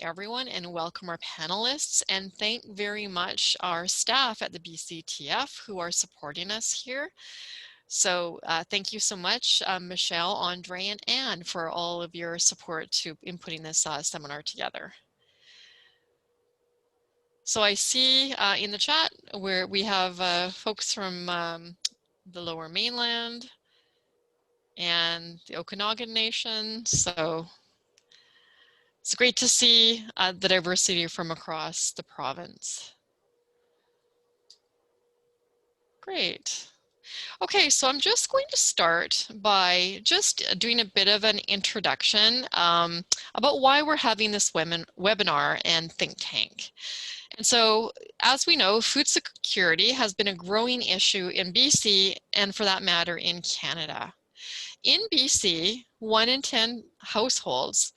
everyone, and welcome our panelists, and thank very much our staff at the BCTF who are supporting us here. So thank you so much, Michelle, Andre, and Anne, for all of your support in putting this seminar together. So I see in the chat where we have folks from the Lower Mainland and the Okanagan Nation. So it's great to see the diversity from across the province. Great. Okay, so I'm just going to start by just doing a bit of an introduction about why we're having this webinar and think tank. And so, as we know, food security has been a growing issue in BC and, for that matter, in Canada. In BC, 1 in 10 households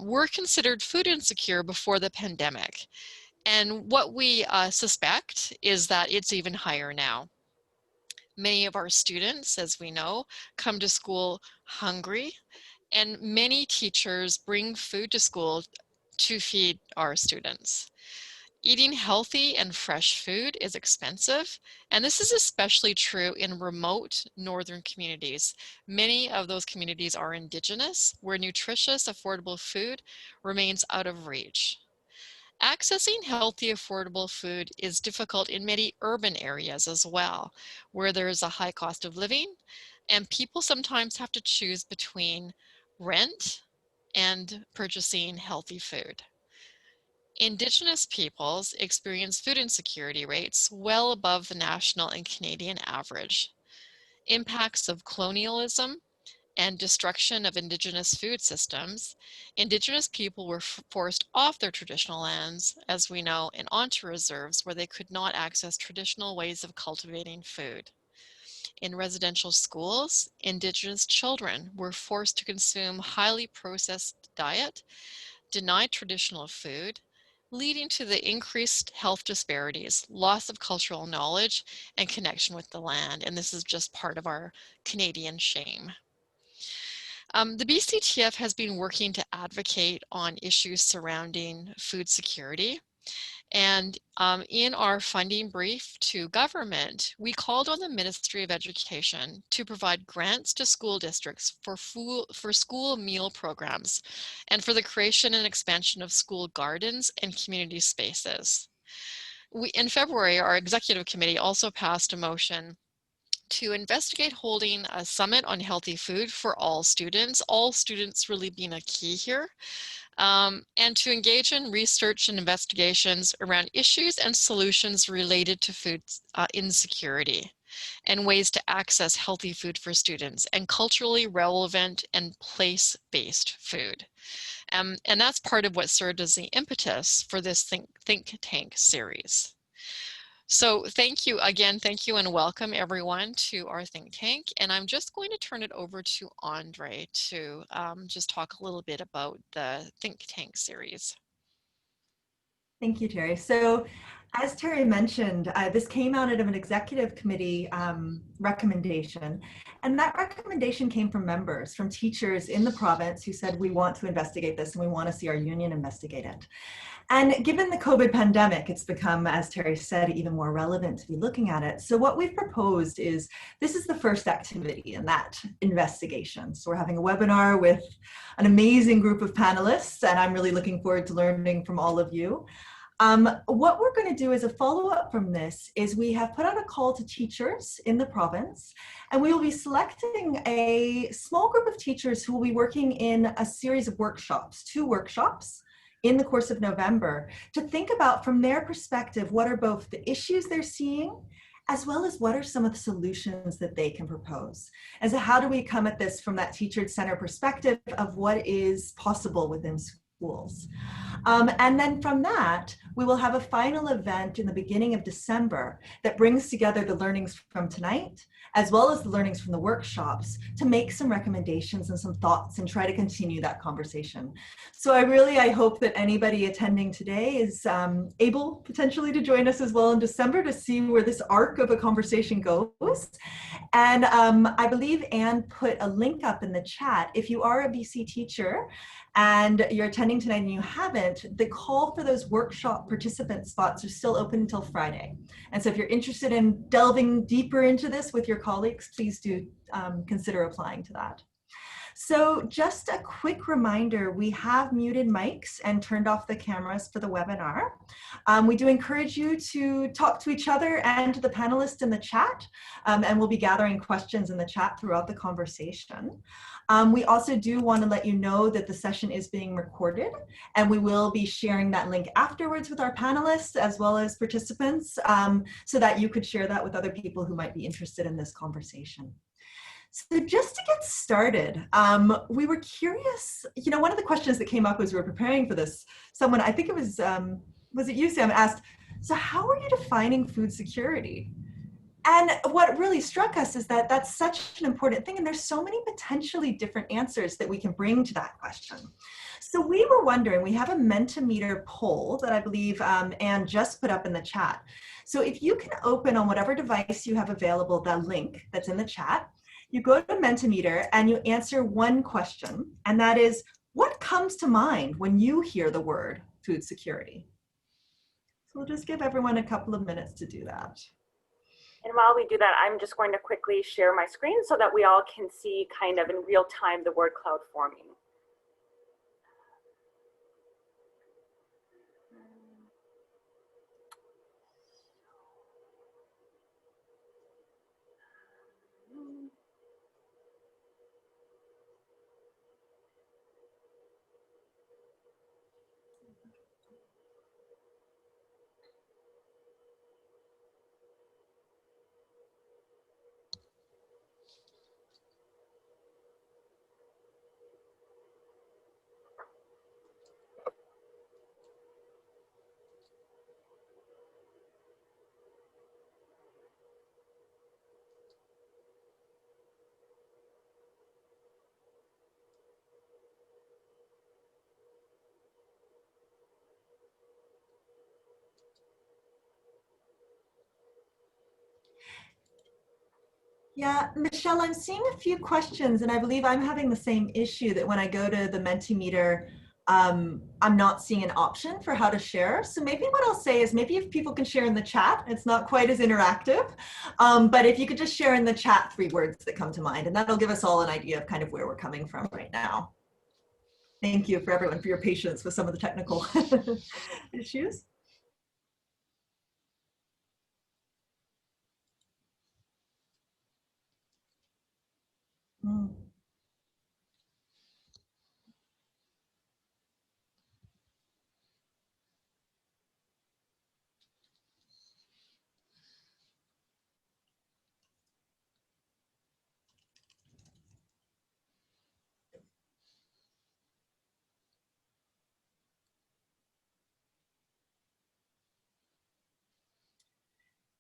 were considered food insecure before the pandemic. And what we suspect is that it's even higher now. Many of our students, as we know, come to school hungry, and many teachers bring food to school to feed our students. Eating healthy and fresh food is expensive, and this is especially true in remote northern communities. Many of those communities are Indigenous, where nutritious, affordable food remains out of reach. Accessing healthy, affordable food is difficult in many urban areas as well, where there is a high cost of living, and people sometimes have to choose between rent and purchasing healthy food. Indigenous peoples experience food insecurity rates well above the national and Canadian average. Impacts of colonialism and destruction of Indigenous food systems, Indigenous people were forced off their traditional lands, as we know, and onto reserves where they could not access traditional ways of cultivating food. In residential schools, Indigenous children were forced to consume highly processed diet, denied traditional food, leading to the increased health disparities, loss of cultural knowledge, and connection with the land. And this is just part of our Canadian shame. The BCTF has been working to advocate on issues surrounding food security. And in our funding brief to government, we called on the Ministry of Education to provide grants to school districts for school meal programs and for the creation and expansion of school gardens and community spaces. In February, our executive committee also passed a motion to investigate holding a summit on healthy food for all students really being a key here, and to engage in research and investigations around issues and solutions related to food insecurity and ways to access healthy food for students and culturally relevant and place-based food. And that's part of what served as the impetus for this think tank series. So thank you again, thank you and welcome everyone to our think tank. And I'm just going to turn it over to Andre to just talk a little bit about the think tank series. Thank you, Terry. So as Terry mentioned, this came out of an executive committee recommendation. And that recommendation came from members, from teachers in the province who said, we want to investigate this and we want to see our union investigate it. And given the COVID pandemic, it's become, as Terry said, even more relevant to be looking at it. So what we've proposed is, this is the first activity in that investigation. So we're having a webinar with an amazing group of panelists, and I'm really looking forward to learning from all of you. What we're going to do as a follow-up from this is we have put out a call to teachers in the province, and we will be selecting a small group of teachers who will be working in a series of workshops, 2 workshops, in the course of November, to think about from their perspective what are both the issues they're seeing as well as what are some of the solutions that they can propose. And so how do we come at this from that teacher-centered perspective of what is possible within schools? And then from that, we will have a final event in the beginning of December that brings together the learnings from tonight, as well as the learnings from the workshops, to make some recommendations and some thoughts and try to continue that conversation. So I hope that anybody attending today is able potentially to join us as well in December to see where this arc of a conversation goes. And I believe Anne put a link up in the chat. If you are a BC teacher and you're attending tonight and you haven't, the call for those workshop participant spots are still open until Friday. And so if you're interested in delving deeper into this with your colleagues, please do consider applying to that. So just a quick reminder, we have muted mics and turned off the cameras for the webinar. We do encourage you to talk to each other and to the panelists in the chat, and we'll be gathering questions in the chat throughout the conversation. We also do want to let you know that the session is being recorded, and we will be sharing that link afterwards with our panelists as well as participants, so that you could share that with other people who might be interested in this conversation. So just to get started, we were curious, you know, one of the questions that came up as we were preparing for this, someone, I think it was it you, Sam, asked, so how are you defining food security? And what really struck us is that that's such an important thing, and there's so many potentially different answers that we can bring to that question. So we were wondering, we have a Mentimeter poll that I believe Anne just put up in the chat. So if you can open on whatever device you have available, that link that's in the chat, you go to Mentimeter and you answer one question, and that is, what comes to mind when you hear the word food security? So we'll just give everyone a couple of minutes to do that. And while we do that, I'm just going to quickly share my screen so that we all can see kind of in real time the word cloud forming. Yeah, Michelle, I'm seeing a few questions, and I believe I'm having the same issue that when I go to the Mentimeter, I'm not seeing an option for how to share. So maybe what I'll say is maybe if people can share in the chat, it's not quite as interactive, but if you could just share in the chat 3 words that come to mind, and that'll give us all an idea of kind of where we're coming from right now. Thank you for everyone for your patience with some of the technical issues. Mm.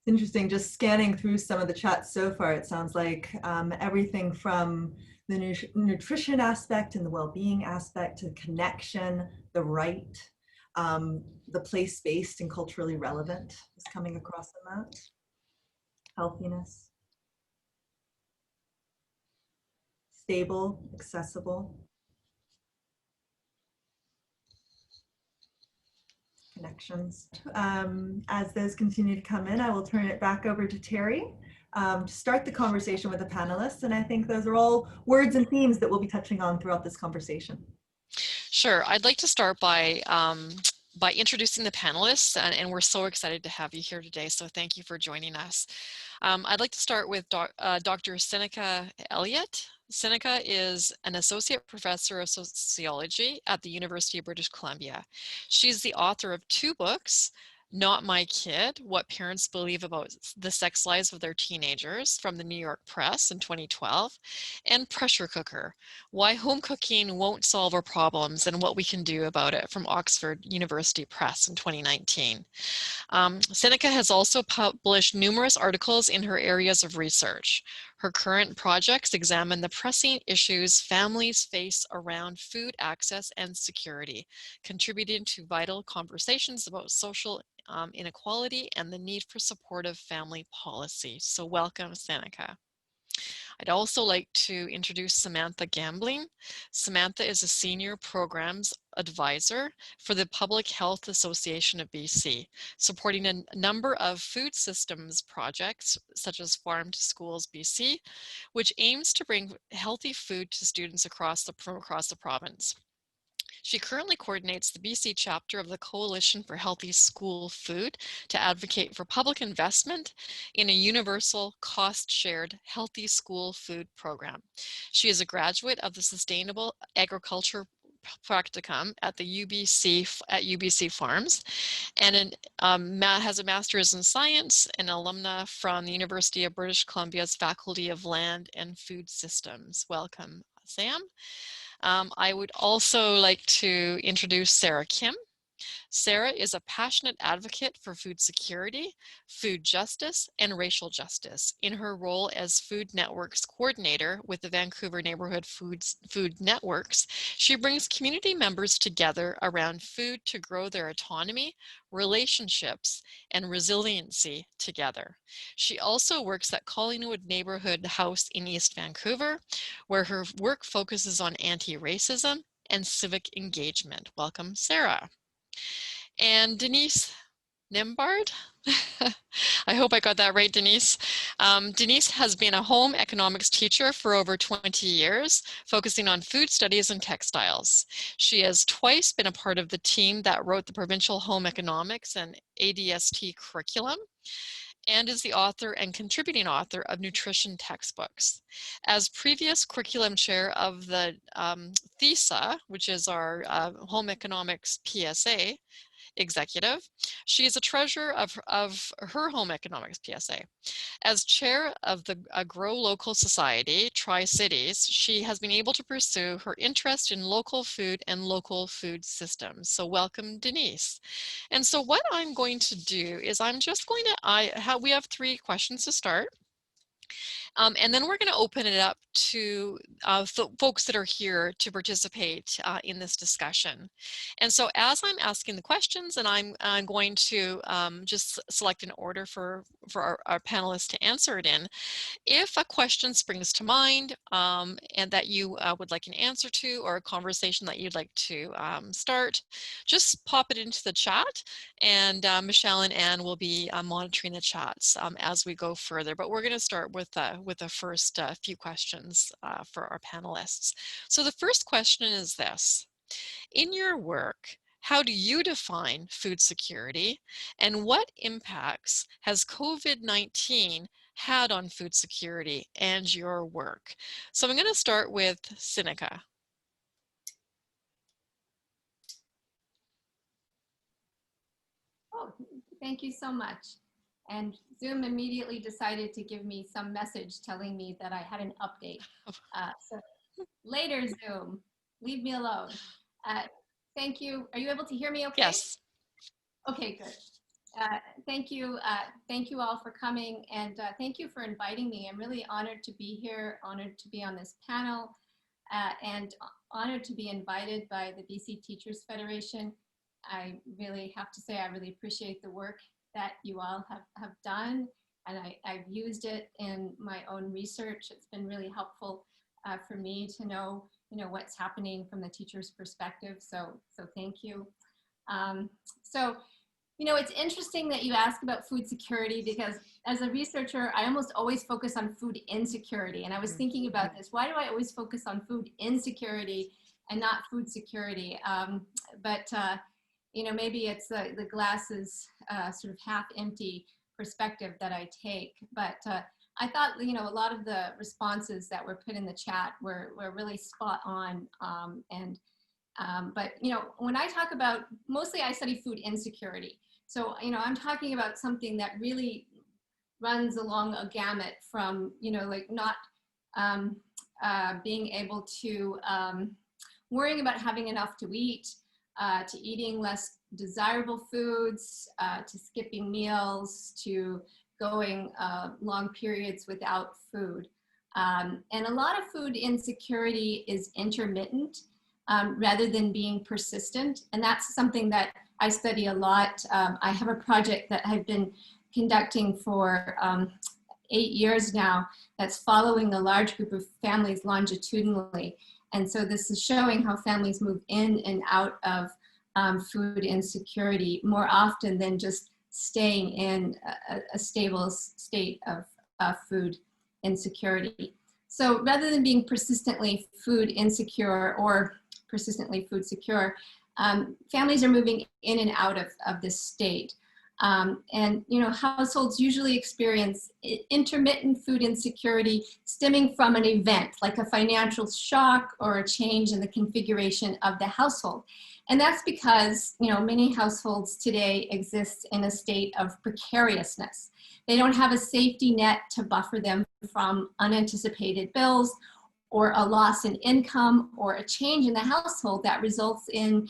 Interesting, just scanning through some of the chats so far, it sounds like everything from the nutrition aspect and the well-being aspect to connection, the right, the place-based and culturally relevant is coming across in that. Healthiness, stable, accessible, connections. As those continue to come in, I will turn it back over to Terry to start the conversation with the panelists. And I think those are all words and themes that we'll be touching on throughout this conversation. Sure. I'd like to start by introducing the panelists, and we're so excited to have you here today. So thank you for joining us. I'd like to start with Dr. Seneca Elliott. Seneca is an associate professor of sociology at the University of British Columbia. She's the author of 2 books, Not My Kid, What Parents Believe About the Sex Lives of Their Teenagers from the New York Press in 2012, and Pressure Cooker, Why Home Cooking Won't Solve Our Problems and What We Can Do About It from Oxford University Press in 2019. Seneca has also published numerous articles in her areas of research. Her current projects examine the pressing issues families face around food access and security, contributing to vital conversations about social inequality and the need for supportive family policy. So welcome, Seneca. I'd also like to introduce Samantha Gambling. Samantha is a senior programs advisor for the Public Health Association of BC, supporting a number of food systems projects such as Farm to Schools BC, which aims to bring healthy food to students from across the province. She currently coordinates the BC chapter of the Coalition for Healthy School Food to advocate for public investment in a universal, cost-shared, healthy school food program. She is a graduate of the Sustainable Agriculture Practicum at the UBC Farms, and has a master's in science and alumna from the University of British Columbia's Faculty of Land and Food Systems. Welcome, Sam. I would also like to introduce Sarah Kim. Sarah is a passionate advocate for food security, food justice, and racial justice in her role as Food Networks coordinator with the Vancouver Neighborhood Food Networks. She brings community members together around food to grow their autonomy, relationships, and resiliency together. She also works at Collingwood Neighborhood House in East Vancouver, where her work focuses on anti-racism and civic engagement. Welcome, Sarah. And Denise Nimbard. I hope I got that right, Denise. Denise has been a home economics teacher for over 20 years, focusing on food studies and textiles. She has twice been a part of the team that wrote the provincial home economics and ADST curriculum, and is the author and contributing author of nutrition textbooks. As previous curriculum chair of the THESA, which is our home economics PSA, executive. She is a treasurer of her home economics PSA. As chair of the Grow Local Society, Tri-Cities, she has been able to pursue her interest in local food and local food systems. So welcome, Denise. And so what I'm going to do is I'm just going to, we have 3 questions to start. And then we're going to open it up to folks that are here to participate in this discussion. And so as I'm asking the questions, and I'm going to just select an order for our panelists to answer it in. If a question springs to mind and that you would like an answer to, or a conversation that you'd like to start, just pop it into the chat, and Michelle and Anne will be monitoring the chats as we go further. But we're going to start with the first few questions for our panelists. So the first question is this: in your work, how do you define food security, and what impacts has COVID-19 had on food security and your work? So I'm going to start with Sinica. Oh, thank you so much. And Zoom immediately decided to give me some message telling me that I had an update. So later, Zoom, leave me alone. Thank you. Are you able to hear me okay? Yes. Okay, good. Thank you all for coming, and thank you for inviting me. I'm really honored to be here, honored to be on this panel, and honored to be invited by the BC Teachers Federation. I really have to say I really appreciate the work that you all have done, and I've used it in my own research. It's been really helpful for me to know, what's happening from the teacher's perspective. So thank you. It's interesting that you ask about food security, because as a researcher, I almost always focus on food insecurity. And I was thinking about this: why do I always focus on food insecurity and not food security? Maybe it's the glass is sort of half empty perspective that I take. But I thought, a lot of the responses that were put in the chat were really spot on. But when I talk about, mostly I study food insecurity. So, I'm talking about something that really runs along a gamut from, not being able to, worrying about having enough to eat, to eating less desirable foods, to skipping meals, to going long periods without food. And a lot of food insecurity is intermittent rather than being persistent. And that's something that I study a lot. I have a project that I've been conducting for 8 years now that's following a large group of families longitudinally. And so this is showing how families move in and out of food insecurity more often than just staying in a stable state of food insecurity. So rather than being persistently food insecure or persistently food secure, families are moving in and out of this state. And households usually experience intermittent food insecurity stemming from an event like a financial shock or a change in the configuration of the household. And that's because many households today exist in a state of precariousness. They don't have a safety net to buffer them from unanticipated bills or a loss in income or a change in the household that results in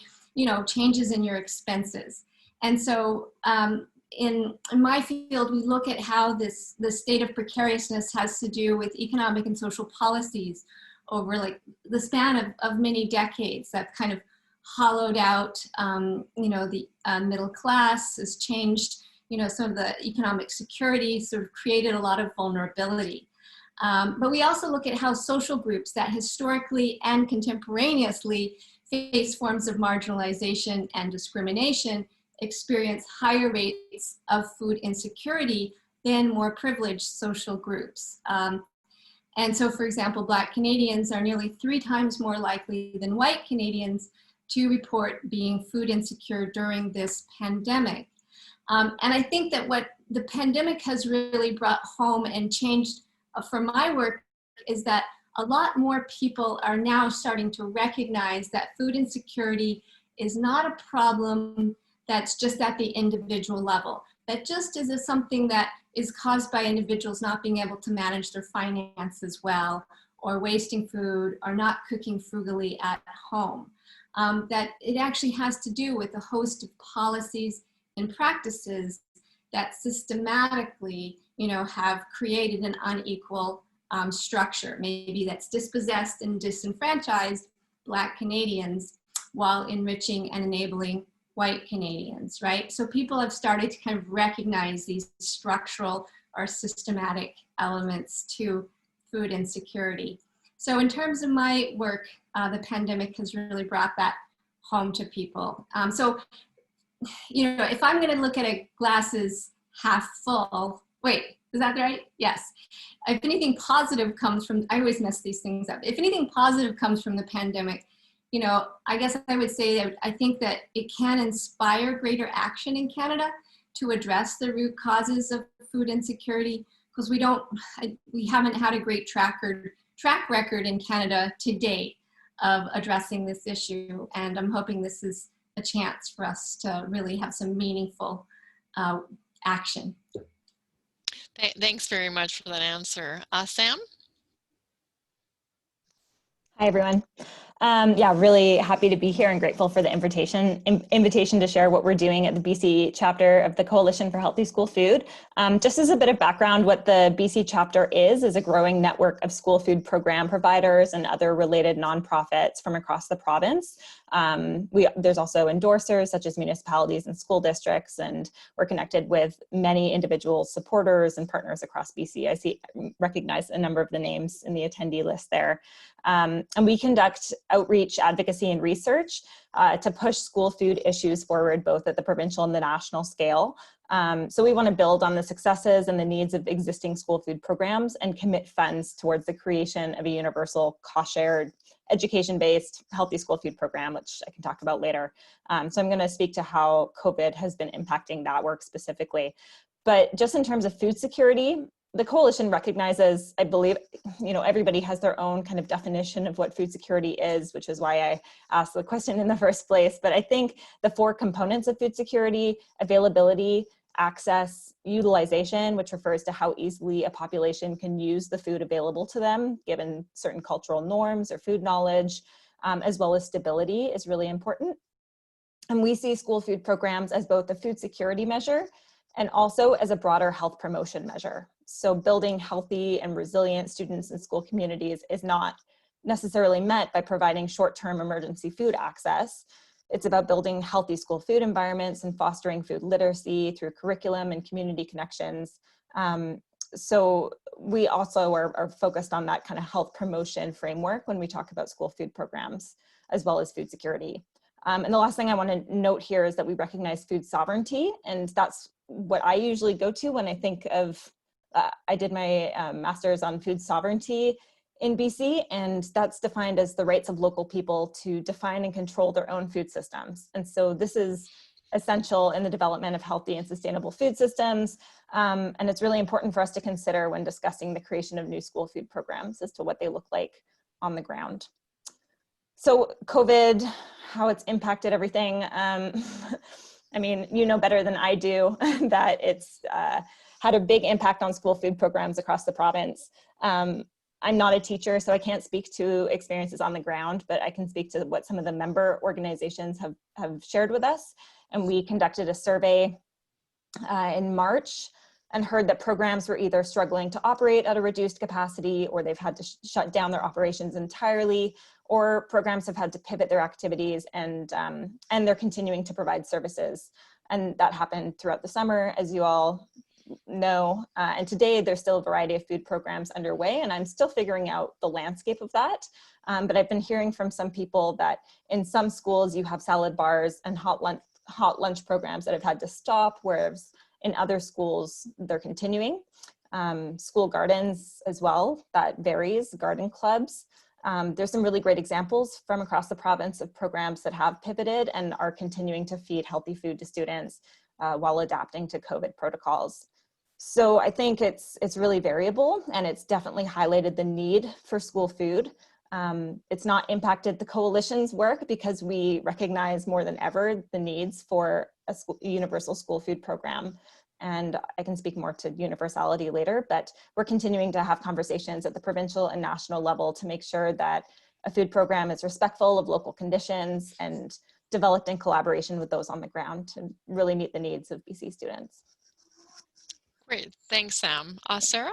changes in your expenses. And so in my field, we look at how the state of precariousness has to do with economic and social policies over like the span of many decades that kind of hollowed out, the middle class, has changed, some of the economic security, sort of created a lot of vulnerability. But we also look at how social groups that historically and contemporaneously face forms of marginalization and discrimination experience higher rates of food insecurity than more privileged social groups. And so, for example, Black Canadians are nearly 3 times more likely than white Canadians to report being food insecure during this pandemic. And I think that what the pandemic has really brought home and changed for my work is that a lot more people are now starting to recognize that food insecurity is not a problem that's just at the individual level. That just is something that is caused by individuals not being able to manage their finances well, or wasting food, or not cooking frugally at home. That it actually has to do with a host of policies and practices that systematically, have created an unequal structure, maybe that's dispossessed and disenfranchised Black Canadians while enriching and enabling white Canadians, right? So people have started to kind of recognize these structural or systematic elements to food insecurity. So in terms of my work, the pandemic has really brought that home to people. So, if I'm gonna look at a glass as half full, wait, is that right? Yes. If anything positive comes from, I always mess these things up. If anything positive comes from the pandemic, I guess I would say that I think that it can inspire greater action in Canada to address the root causes of food insecurity, because we haven't had a great track record in Canada to date of addressing this issue. And I'm hoping this is a chance for us to really have some meaningful action. Thanks very much for that answer. Sam? Hi, everyone. Yeah, really happy to be here and grateful for the invitation to share what we're doing at the BC chapter of the Coalition for Healthy School Food. Just as a bit of background, what the BC chapter is a growing network of school food program providers and other related nonprofits from across the province. There's also endorsers such as municipalities and school districts, and we're connected with many individual supporters and partners across BC. Recognize a number of the names in the attendee list there. And we conduct outreach, advocacy, and research to push school food issues forward, both at the provincial and the national scale. So we want to build on the successes and the needs of existing school food programs and commit funds towards the creation of a universal cost-shared, education-based healthy school food program, which I can talk about later. So I'm going to speak to how COVID has been impacting that work specifically. But just in terms of food security, the coalition recognizes, I believe, everybody has their own kind of definition of what food security is, which is why I asked the question in the first place. But I think the 4 components of food security: availability, access, utilization, which refers to how easily a population can use the food available to them, given certain cultural norms or food knowledge, as well as stability is really important. And we see school food programs as both a food security measure and also as a broader health promotion measure. So building healthy and resilient students and school communities is not necessarily met by providing short-term emergency food access. It's about building healthy school food environments and fostering food literacy through curriculum and community connections. so we also are focused on that kind of health promotion framework when we talk about school food programs, as well as food security. And the last thing I want to note here is that we recognize food sovereignty, and that's what I usually go to when I think of, I did my master's on food sovereignty in BC, and that's defined as the rights of local people to define and control their own food systems. And so this is essential in the development of healthy and sustainable food systems. And it's really important for us to consider when discussing the creation of new school food programs as to what they look like on the ground. So COVID, how it's impacted everything. I mean, you know better than I do that it's had a big impact on school food programs across the province. I'm not a teacher, so I can't speak to experiences on the ground, but I can speak to what some of the member organizations have shared with us. And we conducted a survey in March and heard that programs were either struggling to operate at a reduced capacity, or they've had to shut down their operations entirely, or programs have had to pivot their activities, and they're continuing to provide services. And that happened throughout the summer, as you all know. And today there's still a variety of food programs underway, and I'm still figuring out the landscape of that. But I've been hearing from some people that in some schools you have salad bars and hot lunch programs that have had to stop, whereas in other schools they're continuing. School gardens as well, that varies, garden clubs. There's some really great examples from across the province of programs that have pivoted and are continuing to feed healthy food to students while adapting to COVID protocols. So I think it's really variable, and it's definitely highlighted the need for school food. It's not impacted the coalition's work because we recognize more than ever the needs for a universal school food program. And I can speak more to universality later, but we're continuing to have conversations at the provincial and national level to make sure that a food program is respectful of local conditions and developed in collaboration with those on the ground to really meet the needs of BC students. Great, thanks, Sam. Sarah?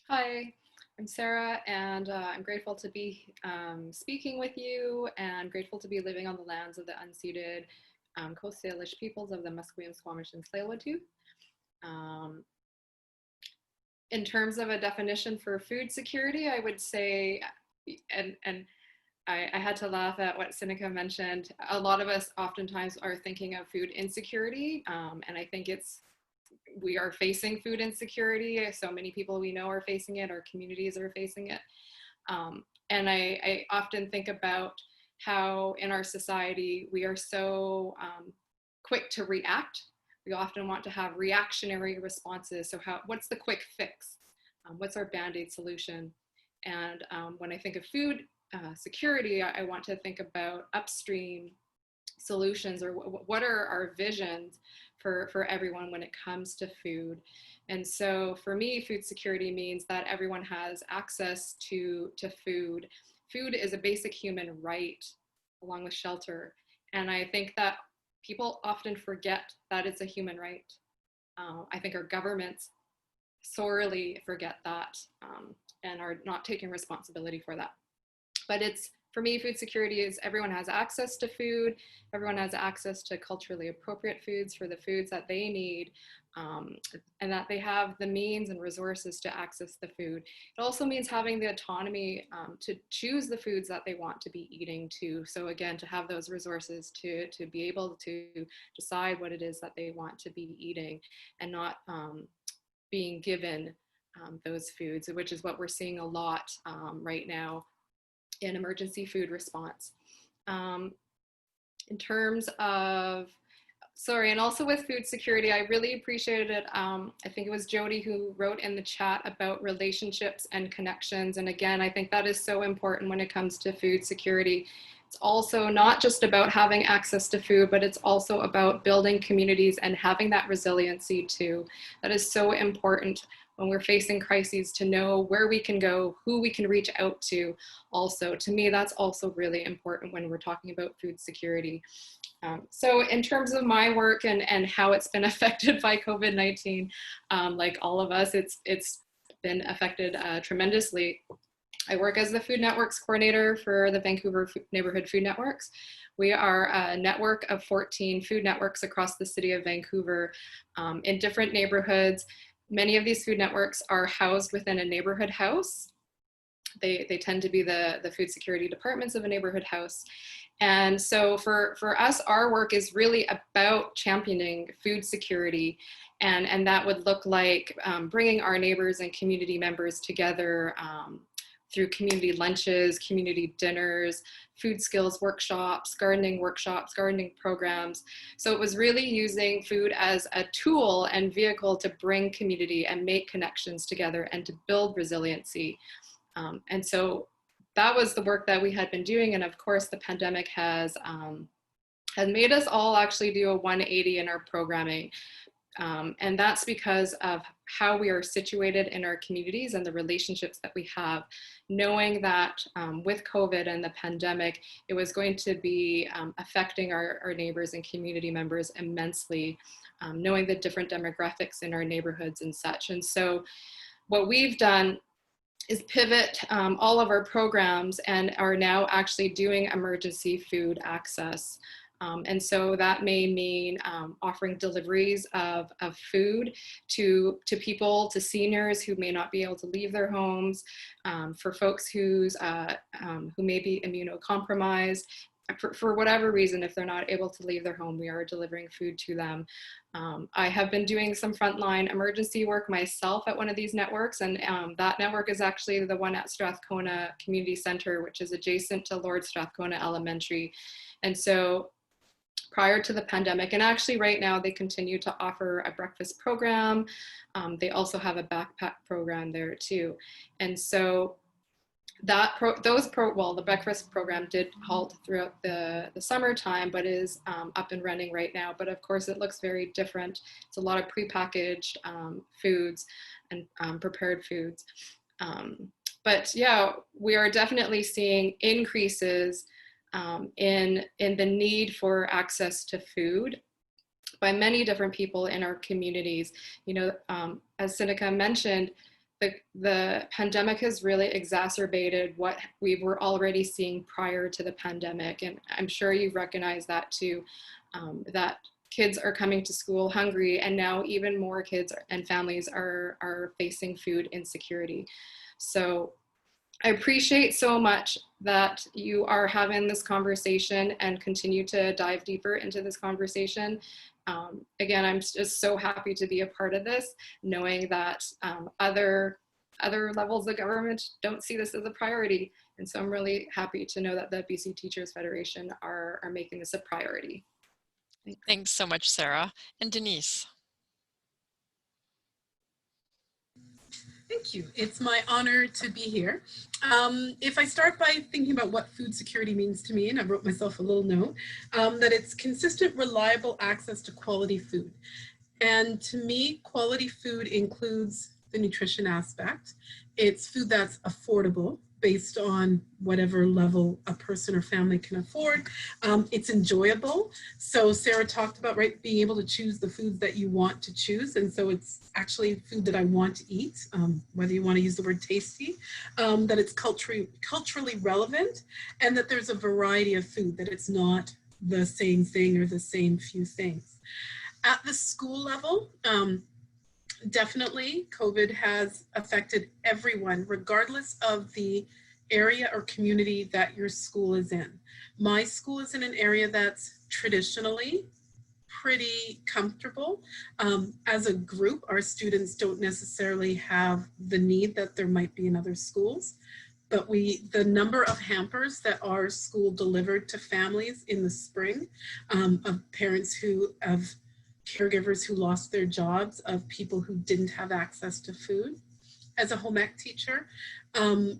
Hi, I'm Sarah, and I'm grateful to be speaking with you, and grateful to be living on the lands of the unceded Coast Salish peoples of the Musqueam, Squamish, and Tsleil-Waututh. In terms of a definition for food security, I would say, and I had to laugh at what Sinica mentioned, a lot of us oftentimes are thinking of food insecurity, and I think we are facing food insecurity. So many people we know are facing it, our communities are facing it. And I often think about how in our society we are so quick to react. We often want to have reactionary responses. So what's the quick fix? What's our Band-Aid solution? And when I think of food security, I want to think about upstream solutions, or what are our visions for everyone when it comes to food. And so for me, food security means that everyone has access to food. Food is a basic human right, along with shelter. And I think that people often forget that it's a human right. I think our governments sorely forget that and are not taking responsibility for that. But for me, food security is everyone has access to food, everyone has access to culturally appropriate foods for the foods that they need, and that they have the means and resources to access the food. It also means having the autonomy to choose the foods that they want to be eating too. So again, to have those resources to be able to decide what it is that they want to be eating, and not being given those foods, which is what we're seeing a lot right now in emergency food response. In terms of, and also with food security, I really appreciated it. I think it was Jody who wrote in the chat about relationships and connections. And again, I think that is so important when it comes to food security. It's also not just about having access to food, but it's also about building communities and having that resiliency too. That is so important when we're facing crises, to know where we can go, who we can reach out to. Also, to me, that's also really important when we're talking about food security. So in terms of my work and how it's been affected by COVID-19, like all of us, it's been affected tremendously. I work as the Food Networks coordinator for the Vancouver Neighborhood Food Networks. We are a network of 14 food networks across the city of Vancouver in different neighborhoods. Many of these food networks are housed within a neighborhood house. They tend to be the food security departments of a neighborhood house. And so for us, our work is really about championing food security. And that would look like bringing our neighbors and community members together through community lunches, community dinners, food skills workshops, gardening programs. So it was really using food as a tool and vehicle to bring community and make connections together and to build resiliency. And so that was the work that we had been doing. And of course, the pandemic has made us all actually do a 180 in our programming. And that's because of how we are situated in our communities and the relationships that we have, knowing that with COVID and the pandemic, it was going to be affecting our neighbors and community members immensely, knowing the different demographics in our neighborhoods and such. And so what we've done is pivot all of our programs and are now actually doing emergency food access. And so that may mean offering deliveries of food to people, to seniors who may not be able to leave their homes, for folks who may be immunocompromised. For whatever reason, if they're not able to leave their home, we are delivering food to them. I have been doing some frontline emergency work myself at one of these networks, and that network is actually the one at Strathcona Community Center, which is adjacent to Lord Strathcona Elementary. And so prior to the pandemic, and actually right now they continue to offer a breakfast program. They also have a backpack program there too. And so the breakfast program did halt throughout the summertime, but is up and running right now. But of course, it looks very different. It's a lot of prepackaged foods and prepared foods. But yeah, we are definitely seeing increases in the need for access to food by many different people in our communities. You know, as Sinica mentioned, the pandemic has really exacerbated what we were already seeing prior to the pandemic. And I'm sure you recognize that too, that kids are coming to school hungry, and now even more kids and families are facing food insecurity. So I appreciate so much that you are having this conversation and continue to dive deeper into this conversation. Again, I'm just so happy to be a part of this, knowing that other levels of government don't see this as a priority. And so I'm really happy to know that the BC Teachers Federation are making this a priority. Thanks so much, Sarah. And Denise. Thank you. It's my honor to be here. If I start by thinking about what food security means to me, and I wrote myself a little note, that it's consistent, reliable access to quality food. And to me, quality food includes the nutrition aspect. It's food that's affordable based on whatever level a person or family can afford. It's enjoyable. So Sarah talked about, right, being able to choose the foods that you want to choose. And so it's actually food that I want to eat, whether you want to use the word tasty, that it's culturally relevant, and that there's a variety of food, that it's not the same thing or the same few things. At the school level, definitely COVID has affected everyone, regardless of the area or community that your school is in. My school is in an area that's traditionally pretty comfortable. As a group, our students don't necessarily have the need that there might be in other schools, but the number of hampers that our school delivered to families in the spring, of parents of caregivers who lost their jobs, of people who didn't have access to food. As a home ec teacher,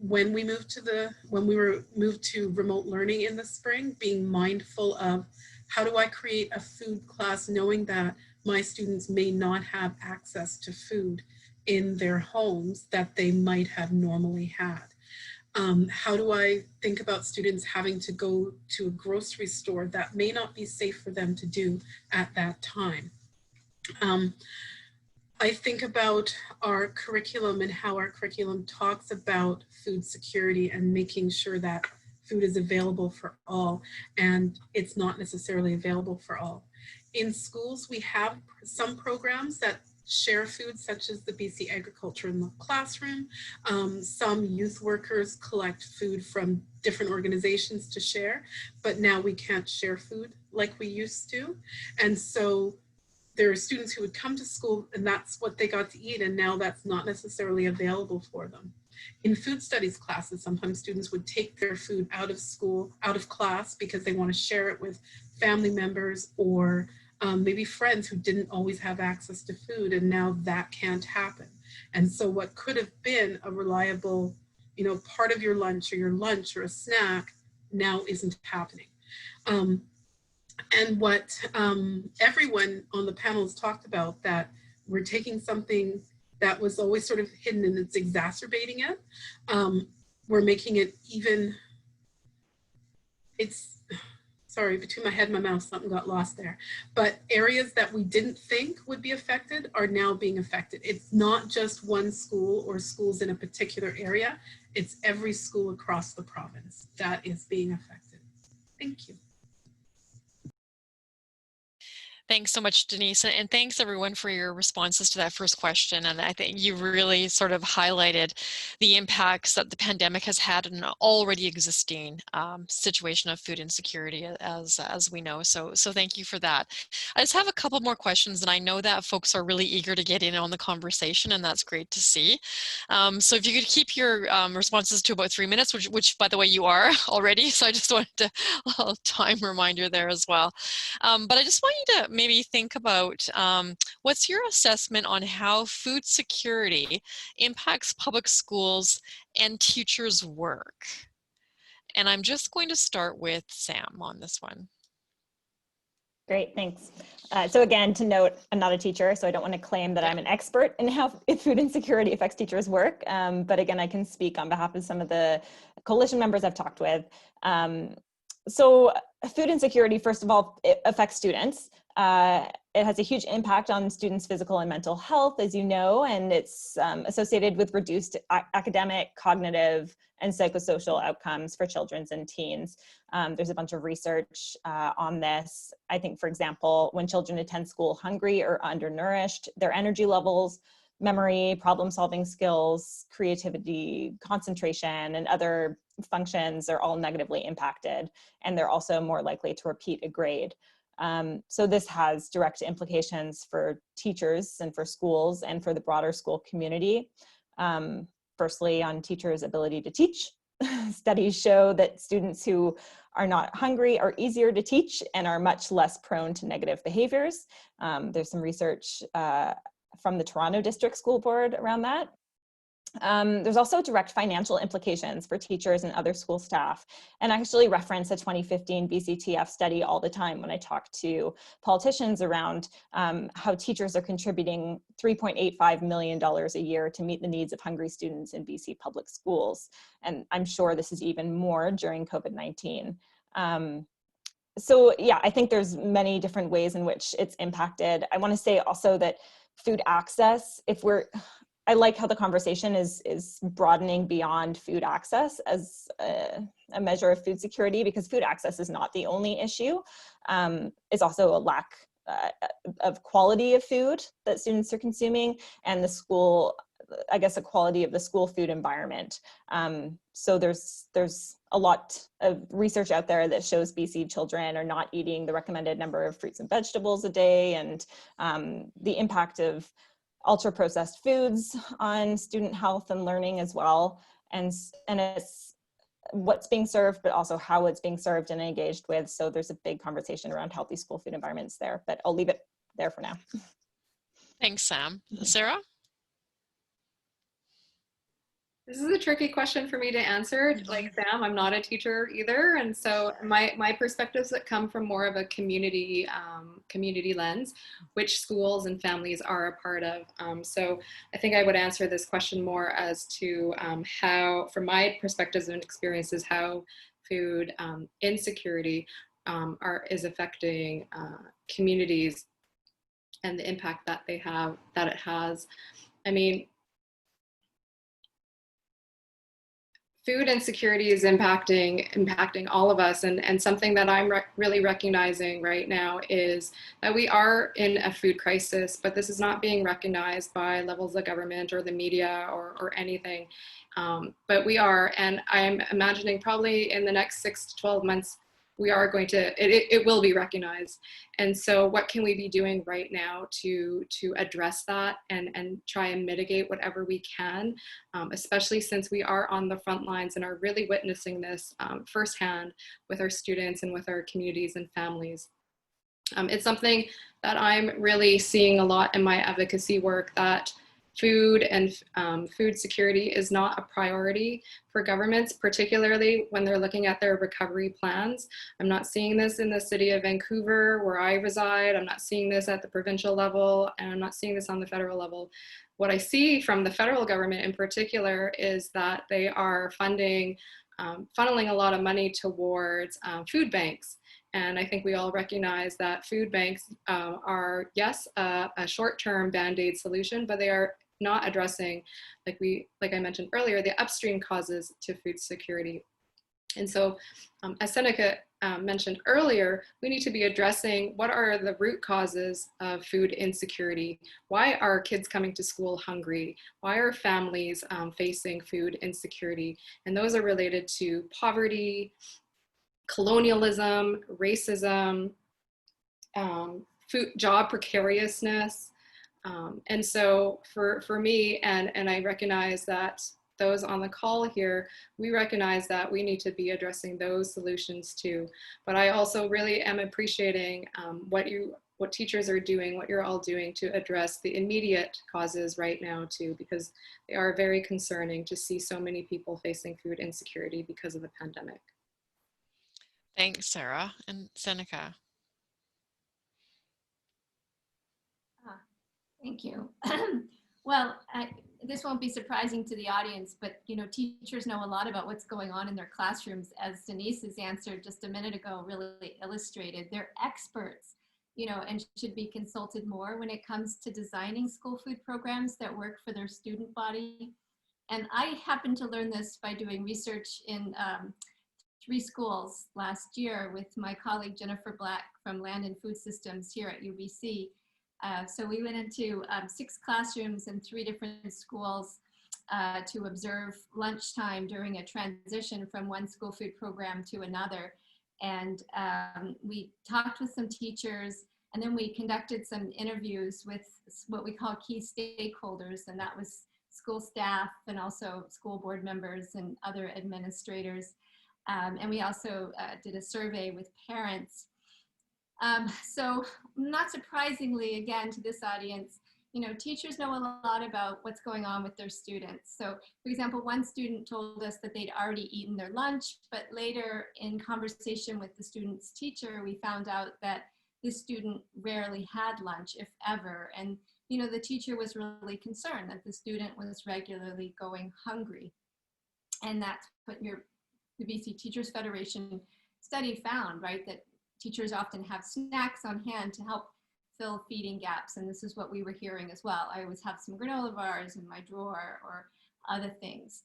when we were moved to remote learning in the spring, being mindful of how do I create a food class, knowing that my students may not have access to food in their homes that they might have normally had. How do I think about students having to go to a grocery store that may not be safe for them to do at that time? I think about our curriculum and how our curriculum talks about food security and making sure that food is available for all, and it's not necessarily available for all. In schools, we have some programs that share food, such as the BC Agriculture in the Classroom. Some youth workers collect food from different organizations to share, but now we can't share food like we used to. And so there are students who would come to school and that's what they got to eat, and now that's not necessarily available for them. In food studies classes, sometimes students would take their food out of school, out of class, because they want to share it with family members or maybe friends who didn't always have access to food, and now that can't happen. And so what could have been a reliable, part of your lunch or a snack now isn't happening. And what everyone on the panel has talked about, that we're taking something that was always sort of hidden and it's exacerbating it. We're making it even, sorry, between my head and my mouth, something got lost there. But areas that we didn't think would be affected are now being affected. It's not just one school or schools in a particular area. It's every school across the province that is being affected. Thank you. Thanks so much, Denise, and thanks everyone for your responses to that first question. And I think you really sort of highlighted the impacts that the pandemic has had on an already existing situation of food insecurity, as we know. So thank you for that. I just have a couple more questions, and I know that folks are really eager to get in on the conversation, and that's great to see. So if you could keep your responses to about 3 minutes, which by the way you are already, so I just wanted to a little time reminder there as well. But I just want you to maybe think about what's your assessment on how food security impacts public schools and teachers' work? And I'm just going to start with Sam on this one. Great, thanks. So again, to note, I'm not a teacher, so I don't want to claim that I'm an expert in how food insecurity affects teachers' work. But again, I can speak on behalf of some of the coalition members I've talked with. So food insecurity, first of all, it affects students. It has a huge impact on students' physical and mental health, as you know, and it's associated with reduced academic, cognitive, and psychosocial outcomes for children and teens. There's a bunch of research on this. I think, for example, when children attend school hungry or undernourished, their energy levels, memory, problem-solving skills, creativity, concentration, and other functions are all negatively impacted, and they're also more likely to repeat a grade. So this has direct implications for teachers and for schools and for the broader school community. Firstly, on teachers' ability to teach. Studies show that students who are not hungry are easier to teach and are much less prone to negative behaviors. There's some research from the Toronto District School Board around that. There's also direct financial implications for teachers and other school staff. And I actually reference a 2015 BCTF study all the time when I talk to politicians around how teachers are contributing $3.85 million a year to meet the needs of hungry students in BC public schools. And I'm sure this is even more during COVID-19. So yeah, I think there's many different ways in which it's impacted. I want to say also that food access, I like how the conversation is broadening beyond food access as a measure of food security, because food access is not the only issue. It's also a lack of quality of food that students are consuming, and the school, I guess, the quality of the school food environment. So there's a lot of research out there that shows BC children are not eating the recommended number of fruits and vegetables a day, and the impact of ultra-processed foods on student health and learning as well. And it's what's being served, but also how it's being served and engaged with. So there's a big conversation around healthy school food environments there, but I'll leave it there for now. Thanks, Sam. Sarah? This is a tricky question for me to answer. Like Sam, I'm not a teacher either, and so my perspectives that come from more of a community lens, which schools and families are a part of. So I think I would answer this question more as to how, from my perspectives and experiences, how food insecurity is affecting communities and the impact that it has. I mean, food insecurity is impacting all of us, and something that I'm really recognizing right now is that we are in a food crisis, but this is not being recognized by levels of government or the media or anything. But we are, and I'm imagining probably in the next 6 to 12 months, we are going to, it will be recognized. And so what can we be doing right now to address that and try and mitigate whatever we can, especially since we are on the front lines and are really witnessing this firsthand with our students and with our communities and families. It's something that I'm really seeing a lot in my advocacy work, that food and food security is not a priority for governments, particularly when they're looking at their recovery plans. I'm not seeing this in the city of Vancouver, where I reside. I'm not seeing this at the provincial level, and I'm not seeing this on the federal level. What I see from the federal government in particular is that they are funneling a lot of money towards food banks. And I think we all recognize that food banks are, yes, a short-term Band-Aid solution, but they are not addressing, like I mentioned earlier, the upstream causes to food security. And so, as Seneca mentioned earlier, we need to be addressing what are the root causes of food insecurity. Why are kids coming to school hungry? Why are families facing food insecurity? And those are related to poverty, colonialism, racism, food, job precariousness. And so for me, and I recognize that those on the call here, we recognize that we need to be addressing those solutions too. But I also really am appreciating what teachers are doing, what you're all doing to address the immediate causes right now too, because they are very concerning to see so many people facing food insecurity because of the pandemic. Thanks, Sarah. And Seneca. Thank you. Well, this won't be surprising to the audience, but teachers know a lot about what's going on in their classrooms, as Denise's answer just a minute ago really illustrated. They're experts, and should be consulted more when it comes to designing school food programs that work for their student body. And I happened to learn this by doing research in 3 schools last year with my colleague Jennifer Black from Land and Food Systems here at UBC. So we went into 6 classrooms in 3 different schools to observe lunchtime during a transition from one school food program to another. And we talked with some teachers, and then we conducted some interviews with what we call key stakeholders, and that was school staff and also school board members and other administrators. And we also did a survey with parents. So not surprisingly, again, to this audience, teachers know a lot about what's going on with their students. So for example, one student told us that they'd already eaten their lunch, but later in conversation with the student's teacher, we found out that this student rarely had lunch, if ever. And the teacher was really concerned that the student was regularly going hungry. And that's what the BC Teachers Federation study found, right? That teachers often have snacks on hand to help fill feeding gaps. And this is what we were hearing as well. I always have some granola bars in my drawer or other things.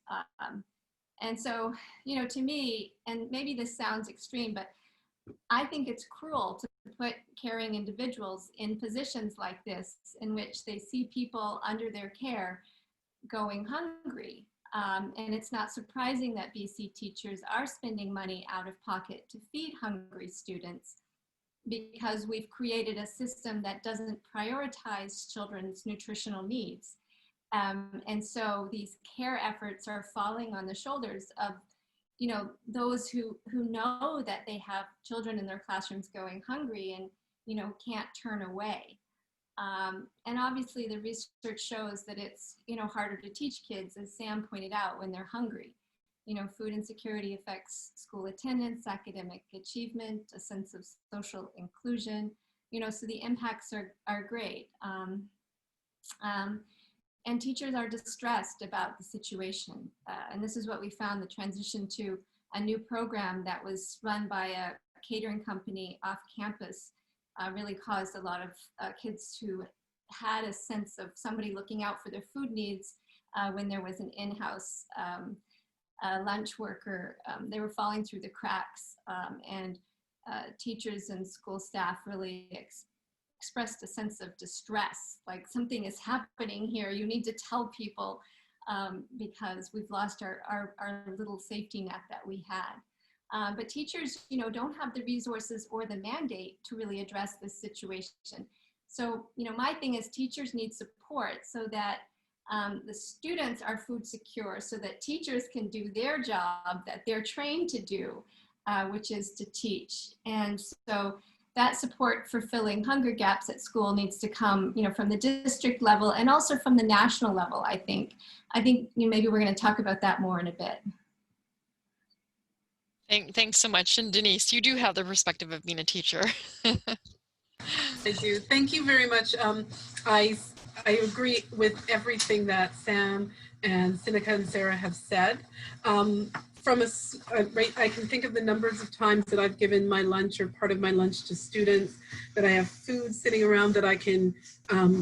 And so, to me, and maybe this sounds extreme, but I think it's cruel to put caring individuals in positions like this, in which they see people under their care going hungry. And it's not surprising that BC teachers are spending money out of pocket to feed hungry students, because we've created a system that doesn't prioritize children's nutritional needs. And so these care efforts are falling on the shoulders of those who know that they have children in their classrooms going hungry and can't turn away. And obviously the research shows that it's harder to teach kids, as Sam pointed out, when they're hungry. Food insecurity affects school attendance, academic achievement, a sense of social inclusion, so the impacts are great. And teachers are distressed about the situation. And this is what we found, the transition to a new program that was run by a catering company off campus really caused a lot of kids who had a sense of somebody looking out for their food needs when there was an in-house lunch worker. They were falling through the cracks, and teachers and school staff really expressed a sense of distress, like something is happening here. You need to tell people because we've lost our little safety net that we had. But teachers, don't have the resources or the mandate to really address this situation. So, my thing is teachers need support so that the students are food secure, so that teachers can do their job that they're trained to do, which is to teach. And so that support for filling hunger gaps at school needs to come, from the district level and also from the national level, I think. Maybe we're going to talk about that more in a bit. Thanks so much. And Denise, you do have the perspective of being a teacher. I do. Thank you very much. I agree with everything that Sam and Sinica and Sarah have said. I can think of the numbers of times that I've given my lunch or part of my lunch to students, that I have food sitting around that I can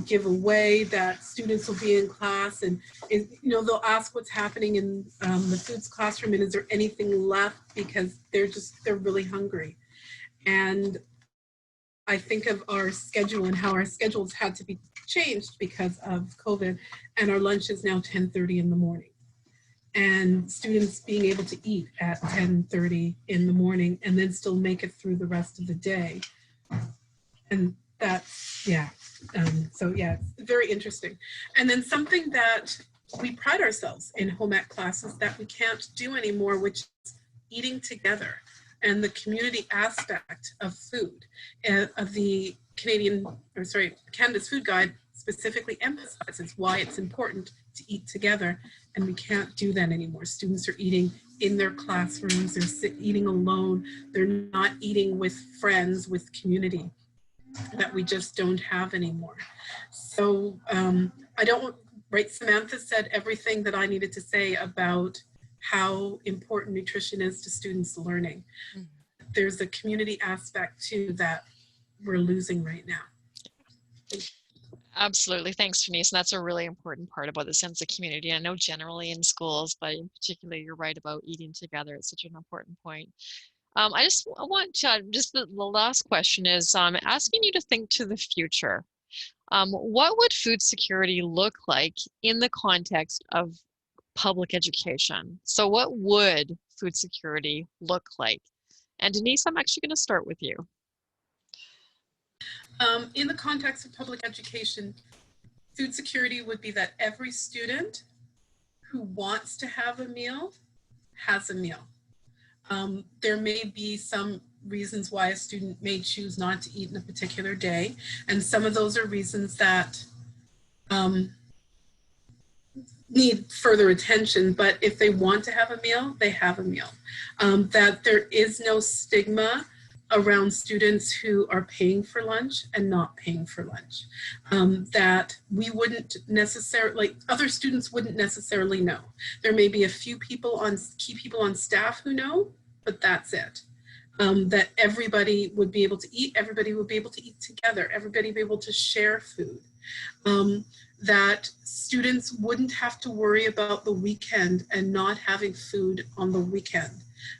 give away, that students will be in class and they'll ask what's happening in the foods classroom and is there anything left, because they're really hungry. And I think of our schedule and how our schedules had to be changed because of COVID, and our lunch is now 10:30 in the morning. And students being able to eat at 10:30 in the morning and then still make it through the rest of the day. And that's, so it's very interesting. And then something that we pride ourselves in home ec classes that we can't do anymore, which is eating together. And the community aspect of food, of the Canada's Food Guide specifically emphasizes why it's important to eat together, and we can't do that anymore. Students are eating in their classrooms, they're eating alone, they're not eating with friends, with community, that we just don't have anymore. So Samantha said everything that I needed to say about how important nutrition is to students' learning. There's a community aspect too that we're losing right now. Absolutely. Thanks, Denise. And that's a really important part about the sense of community. I know generally in schools, but in particular, you're right about eating together. It's such an important point. I want to, the last question is asking you to think to the future. What would food security look like in the context of public education? So what would food security look like? And Denise, I'm actually going to start with you. In the context of public education, food security would be that every student who wants to have a meal has a meal. There may be some reasons why a student may choose not to eat in a particular day, and some of those are reasons that need further attention, but if they want to have a meal, they have a meal. That there is no stigma around students who are paying for lunch and not paying for lunch. That we wouldn't necessarily, other students wouldn't necessarily know. There may be a few people key people on staff who know, but that's it. That everybody would be able to eat, everybody would be able to eat together, everybody would be able to share food. That students wouldn't have to worry about the weekend and not having food on the weekend.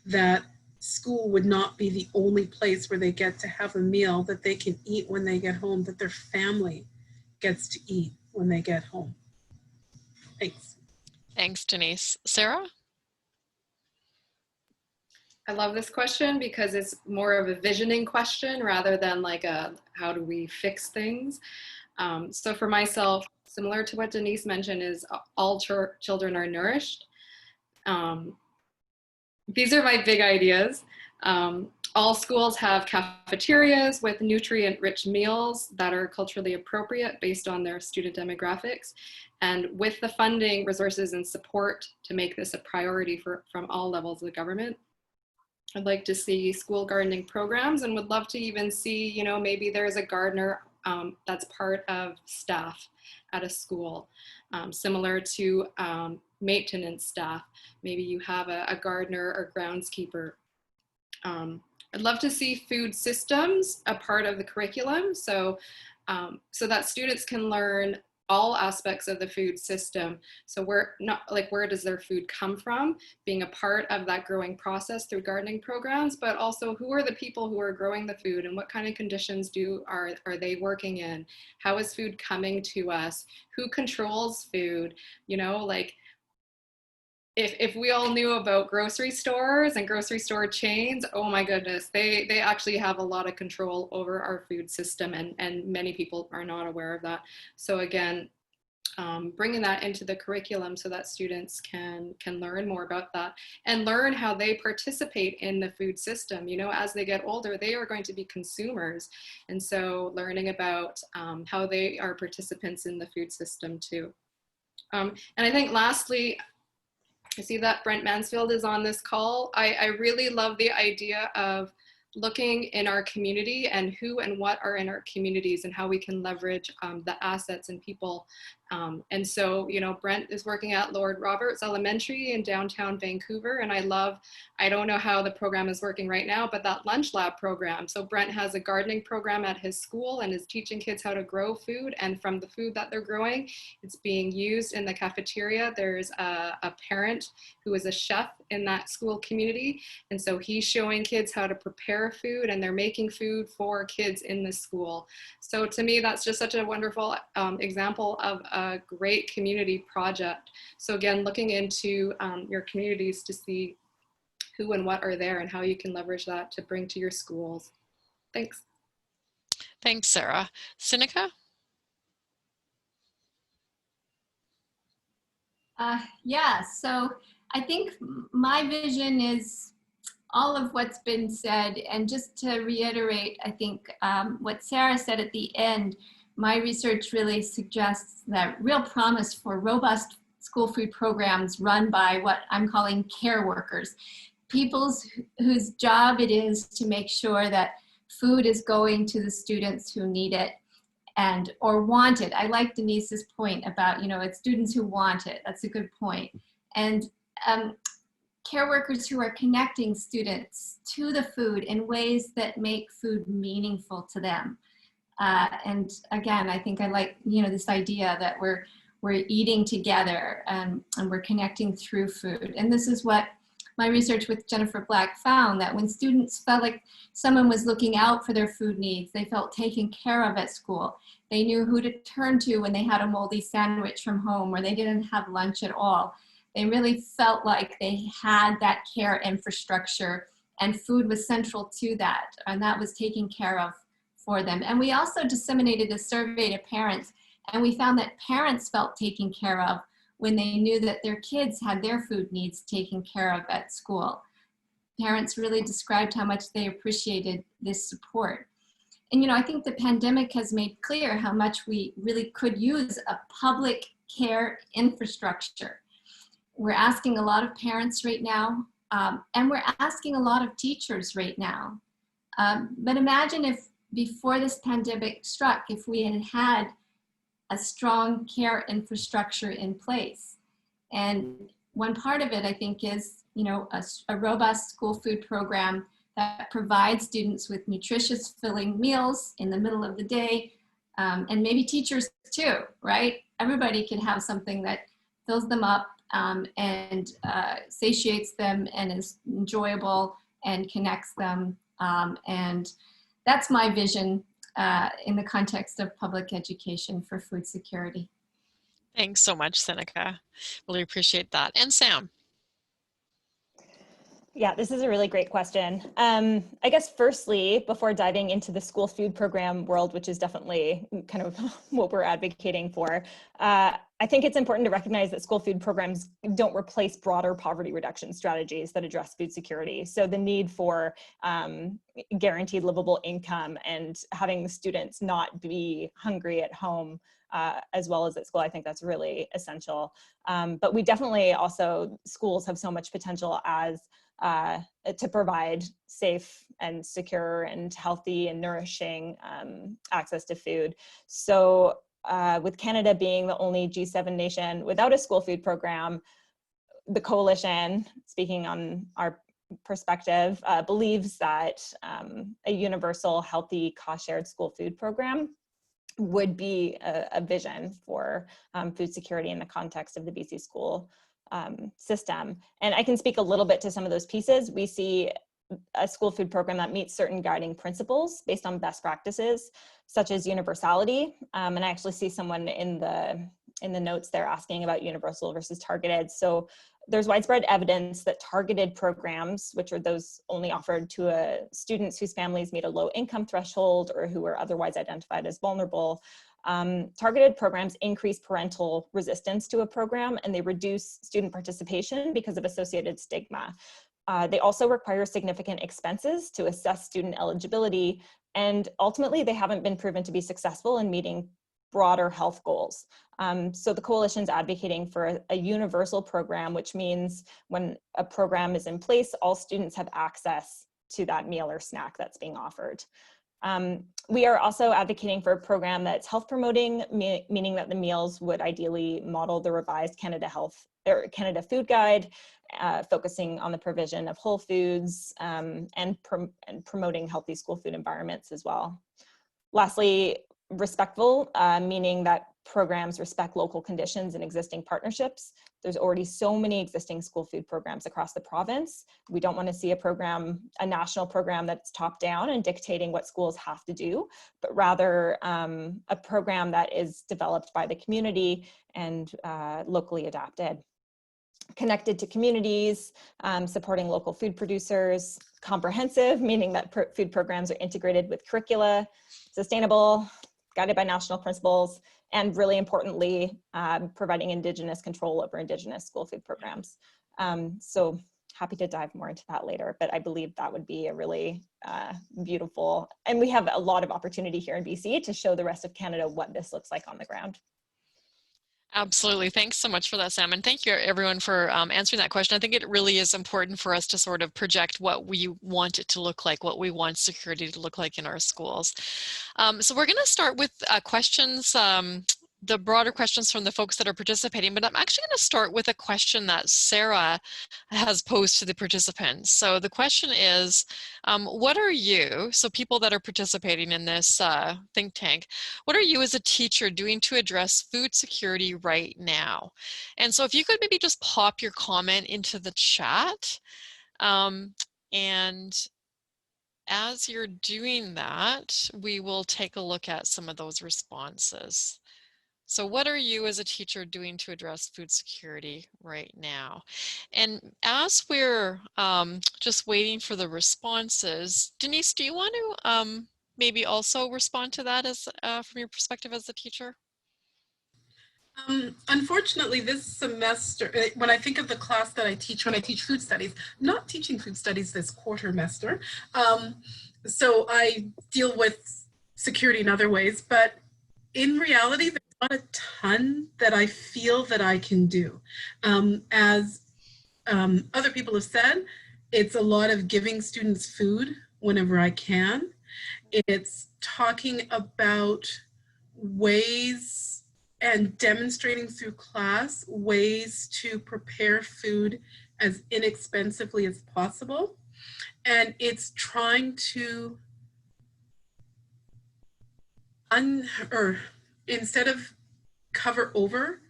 That school would not be the only place where they get to have a meal, that they can eat when they get home, that their family gets to eat when they get home. Thanks. Thanks, Denise. Sarah? I love this question because it's more of a visioning question rather than like a how do we fix things. So for myself, similar to what Denise mentioned, is all children are nourished. These are my big ideas. All schools have cafeterias with nutrient-rich meals that are culturally appropriate based on their student demographics. And with the funding, resources, and support to make this a priority from all levels of the government, I'd like to see school gardening programs, and would love to even see, maybe there's a gardener that's part of staff at a school, similar to maintenance staff. Maybe you have a gardener or groundskeeper I'd love to see food systems a part of the curriculum, so that students can learn all aspects of the food system. So where does their food come from, being a part of that growing process through gardening programs, but also who are the people who are growing the food and what kind of conditions are they working in? How is food coming to us? Who controls food? You know, like if we all knew about grocery stores and grocery store chains, oh my goodness, they actually have a lot of control over our food system, and many people are not aware of that. So again, bringing that into the curriculum so that students can learn more about that and learn how they participate in the food system. You know, as they get older, they are going to be consumers. And so learning about how they are participants in the food system too. And I think lastly, I see that Brent Mansfield is on this call. I really love the idea of looking in our community and who and what are in our communities and how we can leverage the assets and people. And so, you know, Brent is working at Lord Roberts Elementary in downtown Vancouver. And I don't know how the program is working right now, but that lunch lab program. So Brent has a gardening program at his school and is teaching kids how to grow food. And from the food that they're growing, it's being used in the cafeteria. There's a parent who is a chef in that school community. And so he's showing kids how to prepare food, and they're making food for kids in the school. So to me, that's just such a wonderful example of a great community project. So again, looking into your communities to see who and what are there and how you can leverage that to bring to your schools. Thanks. Thanks, Sarah. Sinica? Yeah, so I think my vision is all of what's been said, and just to reiterate, I think what Sarah said at the end, my research really suggests that real promise for robust school food programs run by what I'm calling care workers, people whose job it is to make sure that food is going to the students who need it and or want it. I like Denise's point about, you know, it's students who want it. That's a good point. And care workers who are connecting students to the food in ways that make food meaningful to them. And again, I think I like, you know, this idea that we're eating together and we're connecting through food. And this is what my research with Jennifer Black found, that when students felt like someone was looking out for their food needs, they felt taken care of at school. They knew who to turn to when they had a moldy sandwich from home or they didn't have lunch at all. They really felt like they had that care infrastructure, and food was central to that, and that was taken care of for them. And we also disseminated a survey to parents, and we found that parents felt taken care of when they knew that their kids had their food needs taken care of at school. Parents really described how much they appreciated this support. And you know, I think the pandemic has made clear how much we really could use a public care infrastructure. We're asking a lot of parents right now, and we're asking a lot of teachers right now. But imagine if before this pandemic struck, if we had had a strong care infrastructure in place. And one part of it, I think, is, you know, a robust school food program that provides students with nutritious, filling meals in the middle of the day, and maybe teachers too, right? Everybody can have something that fills them up and satiates them and is enjoyable and connects them. And that's my vision in the context of public education for food security. Thanks so much, Sinica. Really appreciate that. And Sam? Yeah, this is a really great question. I guess firstly, before diving into the school food program world, which is definitely kind of what we're advocating for, I think it's important to recognize that school food programs don't replace broader poverty reduction strategies that address food security. So the need for guaranteed livable income and having students not be hungry at home as well as at school, I think that's really essential. But we definitely also, schools have so much potential as to provide safe and secure and healthy and nourishing access to food. So with Canada being the only G7 nation without a school food program, the coalition, speaking on our perspective, believes that a universal, healthy, cost-shared school food program would be a vision for food security in the context of the BC school system. And I can speak a little bit to some of those pieces. We see a school food program that meets certain guiding principles based on best practices, such as universality. And I actually see someone in the notes there asking about universal versus targeted. So there's widespread evidence that targeted programs, which are those only offered to students whose families meet a low income threshold or who are otherwise identified as vulnerable, targeted programs increase parental resistance to a program, and they reduce student participation because of associated stigma. They also require significant expenses to assess student eligibility, and ultimately they haven't been proven to be successful in meeting broader health goals. So the coalition's advocating for a universal program, which means when a program is in place, all students have access to that meal or snack that's being offered. We are also advocating for a program that's health promoting, meaning that the meals would ideally model the revised Canada Food Guide, focusing on the provision of whole foods and promoting healthy school food environments as well. Lastly, respectful, meaning that programs respect local conditions and existing partnerships. There's already so many existing school food programs across the province. We don't want to see a national program that's top down and dictating what schools have to do, but rather a program that is developed by the community and locally adapted. Connected to communities, supporting local food producers, comprehensive, meaning that food programs are integrated with curricula, sustainable, guided by national principles, and really importantly, providing Indigenous control over Indigenous school food programs. So happy to dive more into that later, but I believe that would be a really beautiful, and we have a lot of opportunity here in BC to show the rest of Canada what this looks like on the ground. Absolutely. Thanks so much for that, Sam. And thank you everyone for answering that question. I think it really is important for us to sort of project what we want it to look like, what we want security to look like in our schools. So we're going to start with questions, the broader questions from the folks that are participating, but I'm actually going to start with a question that Sarah has posed to the participants. So the question is, what are you, so people that are participating in this think tank, what are you as a teacher doing to address food security right now? And so if you could maybe just pop your comment into the chat, and as you're doing that, we will take a look at some of those responses. So what are you as a teacher doing to address food security right now? And as we're just waiting for the responses, Denise, do you want to maybe also respond to that as from your perspective as a teacher? Unfortunately, this semester, when I think of the class that I teach, when I teach food studies, I'm not teaching food studies this quartermester. So I deal with security in other ways, but in reality, there's not a ton that I feel that I can do. As other people have said, it's a lot of giving students food whenever I can. It's talking about ways and demonstrating through class ways to prepare food as inexpensively as possible. And it's trying to instead of cover over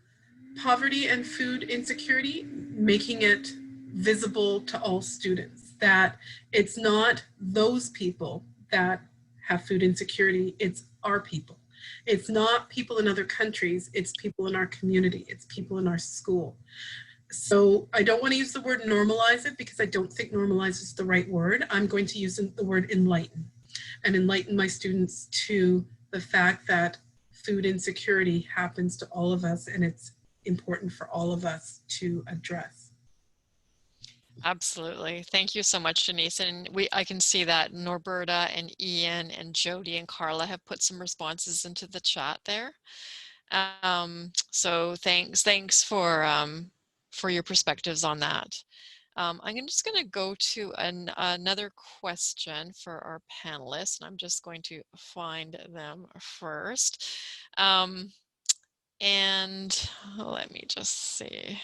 poverty and food insecurity, making it visible to all students, that it's not those people that have food insecurity, it's our people. It's not people in other countries, it's people in our community, it's people in our school. So I don't want to use the word normalize it because I don't think normalize is the right word. I'm going to use the word enlighten, and enlighten my students to the fact that food insecurity happens to all of us, and it's important for all of us to address. Absolutely. Thank you so much, Denise. And I can see that Norberta and Ian and Jody and Carla have put some responses into the chat there. So thanks for your perspectives on that. I'm just going to go to another question for our panelists, and I'm just going to find them first. And let me just see.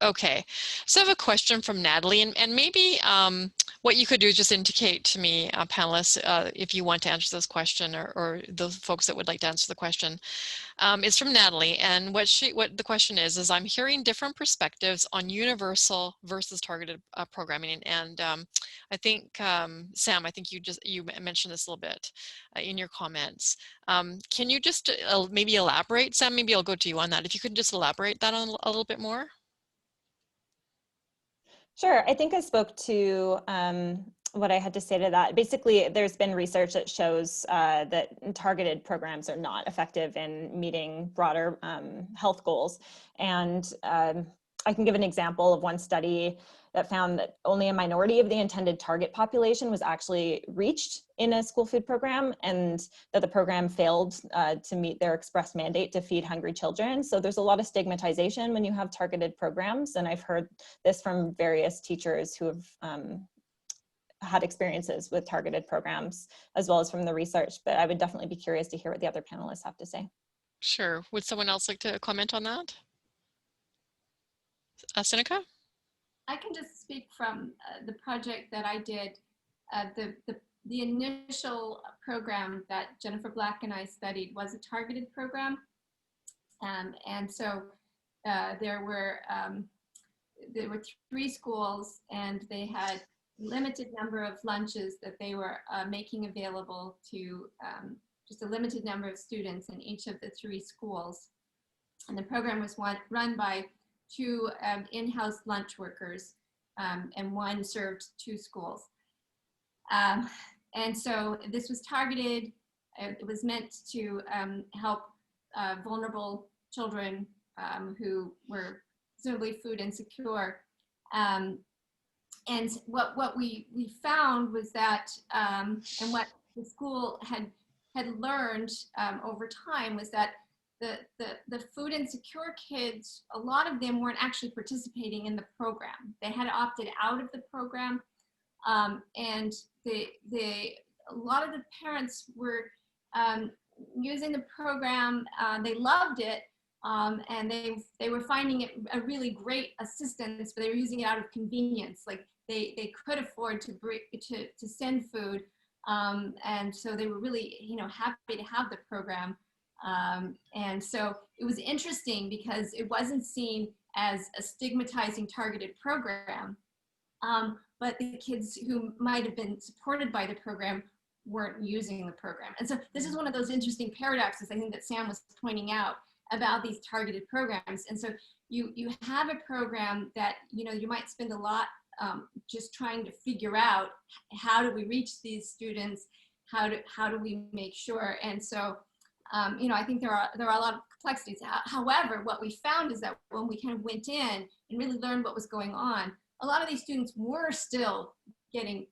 Okay, so I have a question from Natalie, and maybe what you could do is just indicate to me, panelists, if you want to answer this question, or those folks that would like to answer the question. It's from Natalie, and what the question is I'm hearing different perspectives on universal versus targeted programming, and I think Sam, I think you mentioned this a little bit in your comments. Can you just maybe elaborate, Sam? Maybe I'll go to you on that. If you could just elaborate that on a little bit more. Sure. I think I spoke to what I had to say to that. Basically, there's been research that shows that targeted programs are not effective in meeting broader health goals. And I can give an example of one study that found that only a minority of the intended target population was actually reached in a school food program, and that the program failed to meet their express mandate to feed hungry children. So there's a lot of stigmatization when you have targeted programs, and I've heard this from various teachers who have had experiences with targeted programs, as well as from the research, but I would definitely be curious to hear what the other panelists have to say. Sure. Would someone else like to comment on that? Seneca? I can just speak from the project that I did. The initial program that Jennifer Black and I studied was a targeted program. And so there were 3 schools, and they had limited number of lunches that they were making available to just a limited number of students in each of the 3 schools. And the program was run by 2 in-house lunch workers, and one served 2 schools. And so this was targeted. It was meant to help vulnerable children who were presumably food insecure. And what we found was that, and what the school had learned over time, was that the food insecure kids, a lot of them weren't actually participating in the program. They had opted out of the program, and a lot of the parents were using the program. They loved it, and they were finding it a really great assistance, but they were using it out of convenience. Like they could afford to send food, and so they were really happy to have the program. And so it was interesting because it wasn't seen as a stigmatizing targeted program, but the kids who might have been supported by the program weren't using the program. And so this is one of those interesting paradoxes, I think, that Sam was pointing out about these targeted programs. And so you have a program that you might spend a lot just trying to figure out, how do we reach these students, how do we make sure. And so I think there are a lot of complexities. However, what we found is that when we kind of went in and really learned what was going on, a lot of these students were still getting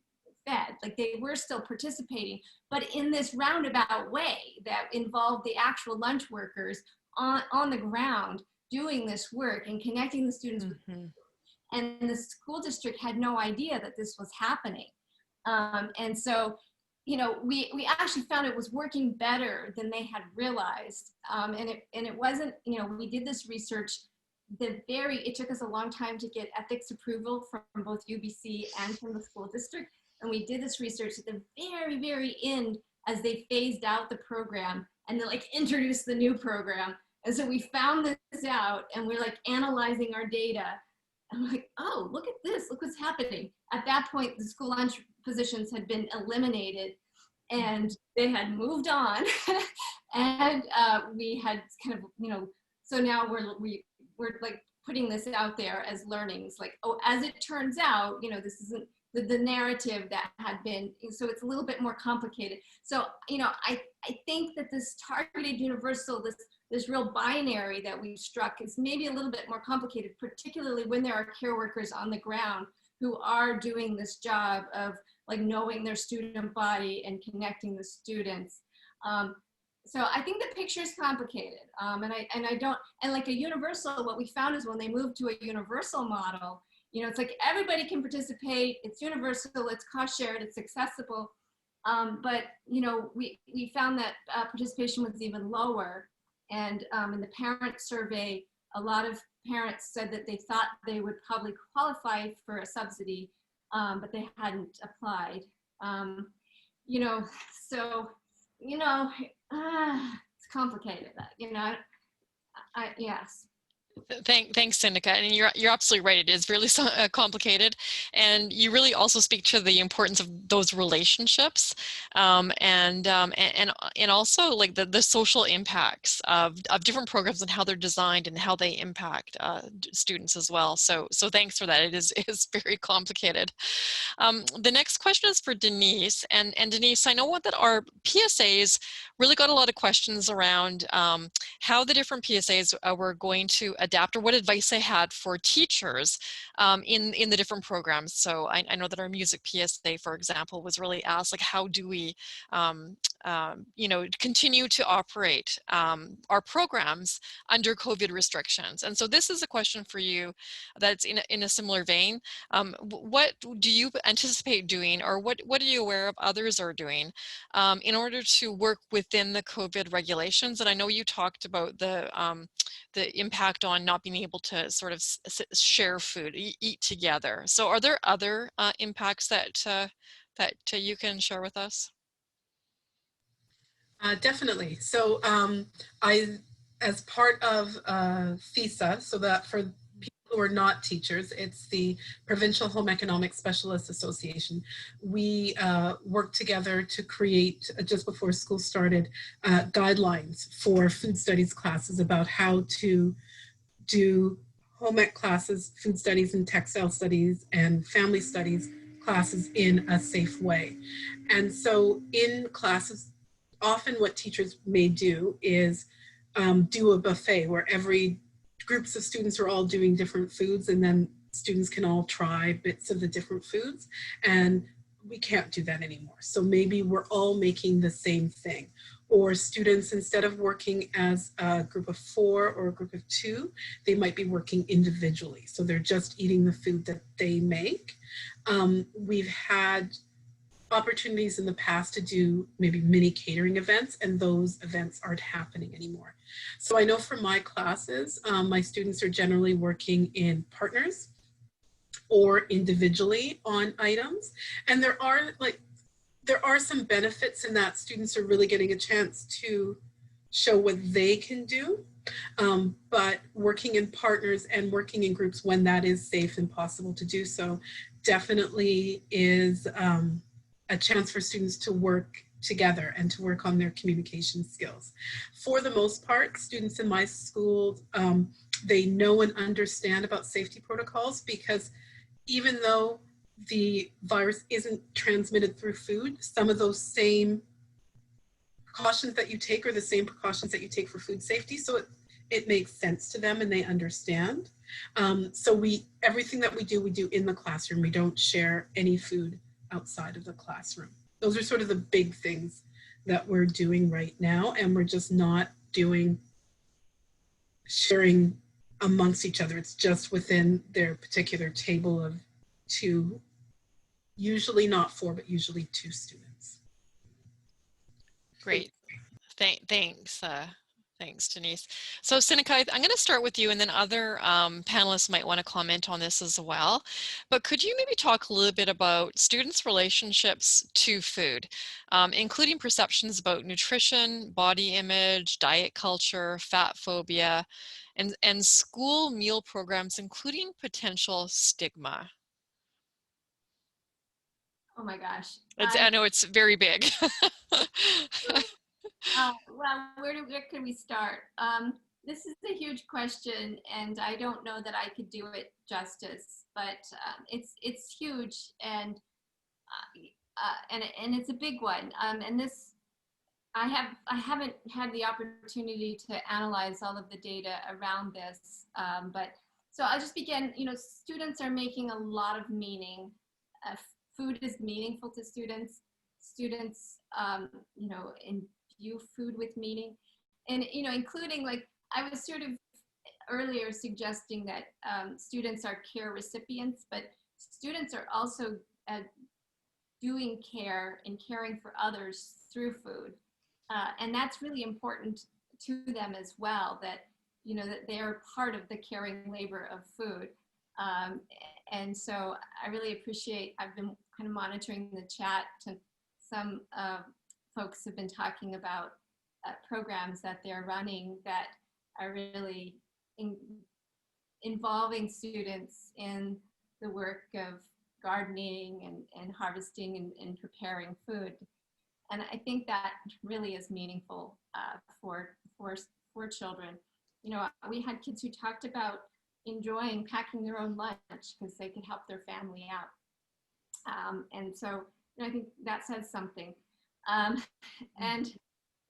fed, like they were still participating, but in this roundabout way that involved the actual lunch workers on the ground doing this work and connecting the students. Mm-hmm. And the school district had no idea that this was happening. And so we actually found it was working better than they had realized. And it wasn't, we did this research. It took us a long time to get ethics approval from both UBC and from the school district. And we did this research at the very, very end as they phased out the program and then introduced the new program. And so we found this out, and we're analyzing our data. And we're like, oh, look at this, look what's happening. At that point, the school lunch positions had been eliminated and they had moved on. And we had kind of, so now we're putting this out there as learnings, as it turns out, this isn't the narrative that had been, so it's a little bit more complicated. So, I think that this targeted universal, this real binary that we've struck is maybe a little bit more complicated, particularly when there are care workers on the ground who are doing this job of knowing their student body and connecting the students. So I think the picture is complicated, and a universal, what we found is when they moved to a universal model, it's everybody can participate, it's universal, it's cost shared, it's accessible, but we found that participation was even lower. And in the parent survey, a lot of parents said that they thought they would probably qualify for a subsidy, but they hadn't applied. You know, so, you know, it's complicated, you know, yes. Thanks, Sinica. And you're absolutely right. It is really complicated, and you really also speak to the importance of those relationships, and also like the social impacts of different programs and how they're designed and how they impact students as well. So thanks for that. It is very complicated. The next question is for Denise, and Denise, I know that our PSAs really got a lot of questions around how the different PSAs were going to adapt, or what advice they had for teachers in the different programs. So I know that our music PSA, for example, was really asked, like, how do we you know, continue to operate our programs under COVID restrictions? And so this is a question for you that's in a similar vein. What do you anticipate doing, or what are you aware of others are doing in order to work within the COVID regulations? And I know you talked about the impact on not being able to sort of share food, eat together. So are there other impacts that you can share with us? Definitely. So as part of FISA, so that for people who are not teachers, it's the Provincial Home Economic Specialists Association. We worked together to create, just before school started, guidelines for food studies classes about how to do home ec classes, food studies and textile studies and family studies classes in a safe way. And so in classes, often what teachers may do is do a buffet where every groups of students are all doing different foods, and then students can all try bits of the different foods. And we can't do that anymore. So maybe we're all making the same thing. Or students, instead of working as a group of 4 or a group of 2, they might be working individually. So they're just eating the food that they make. We've had opportunities in the past to do maybe mini catering events, and those events aren't happening anymore. So I know for my classes, my students are generally working in partners or individually on items. And there are some benefits in that students are really getting a chance to show what they can do. But working in partners and working in groups when that is safe and possible to do so definitely is a chance for students to work together and to work on their communication skills. For the most part, students in my school, they know and understand about safety protocols, because even though the virus isn't transmitted through food, some of those same precautions that you take are the same precautions that you take for food safety. So it makes sense to them and they understand. So everything that we do in the classroom. We don't share any food outside of the classroom. Those are sort of the big things that we're doing right now, and we're just not doing sharing amongst each other. It's just within their particular table of 2, usually not 4, but usually 2 students. Great. Thanks. Thanks, Denise. So Sinica, I'm going to start with you, and then other panelists might want to comment on this as well. But could you maybe talk a little bit about students' relationships to food, including perceptions about nutrition, body image, diet culture, fat phobia, and school meal programs, including potential stigma? Oh my gosh. I know it's very big. Well, where can we start? This is a huge question, and I don't know that I could do it justice, but it's huge, and it's a big one. And this, I haven't had the opportunity to analyze all of the data around this, but so I'll just begin. You know, students are making a lot of meaning. Food is meaningful to students. Students, you know, view food with meaning, and you know, including, like, I was sort of earlier suggesting that students are care recipients, but students are also doing care and caring for others through food, and that's really important to them as well. That, that they are part of the caring labor of food. And so I really appreciate, I've been kind of monitoring the chat. To some folks have been talking about programs that they're running that are really involving students in the work of gardening and harvesting and preparing food. And I think that really is meaningful for children. We had kids who talked about enjoying packing their own lunch because they could help their family out. And so I think that says something. And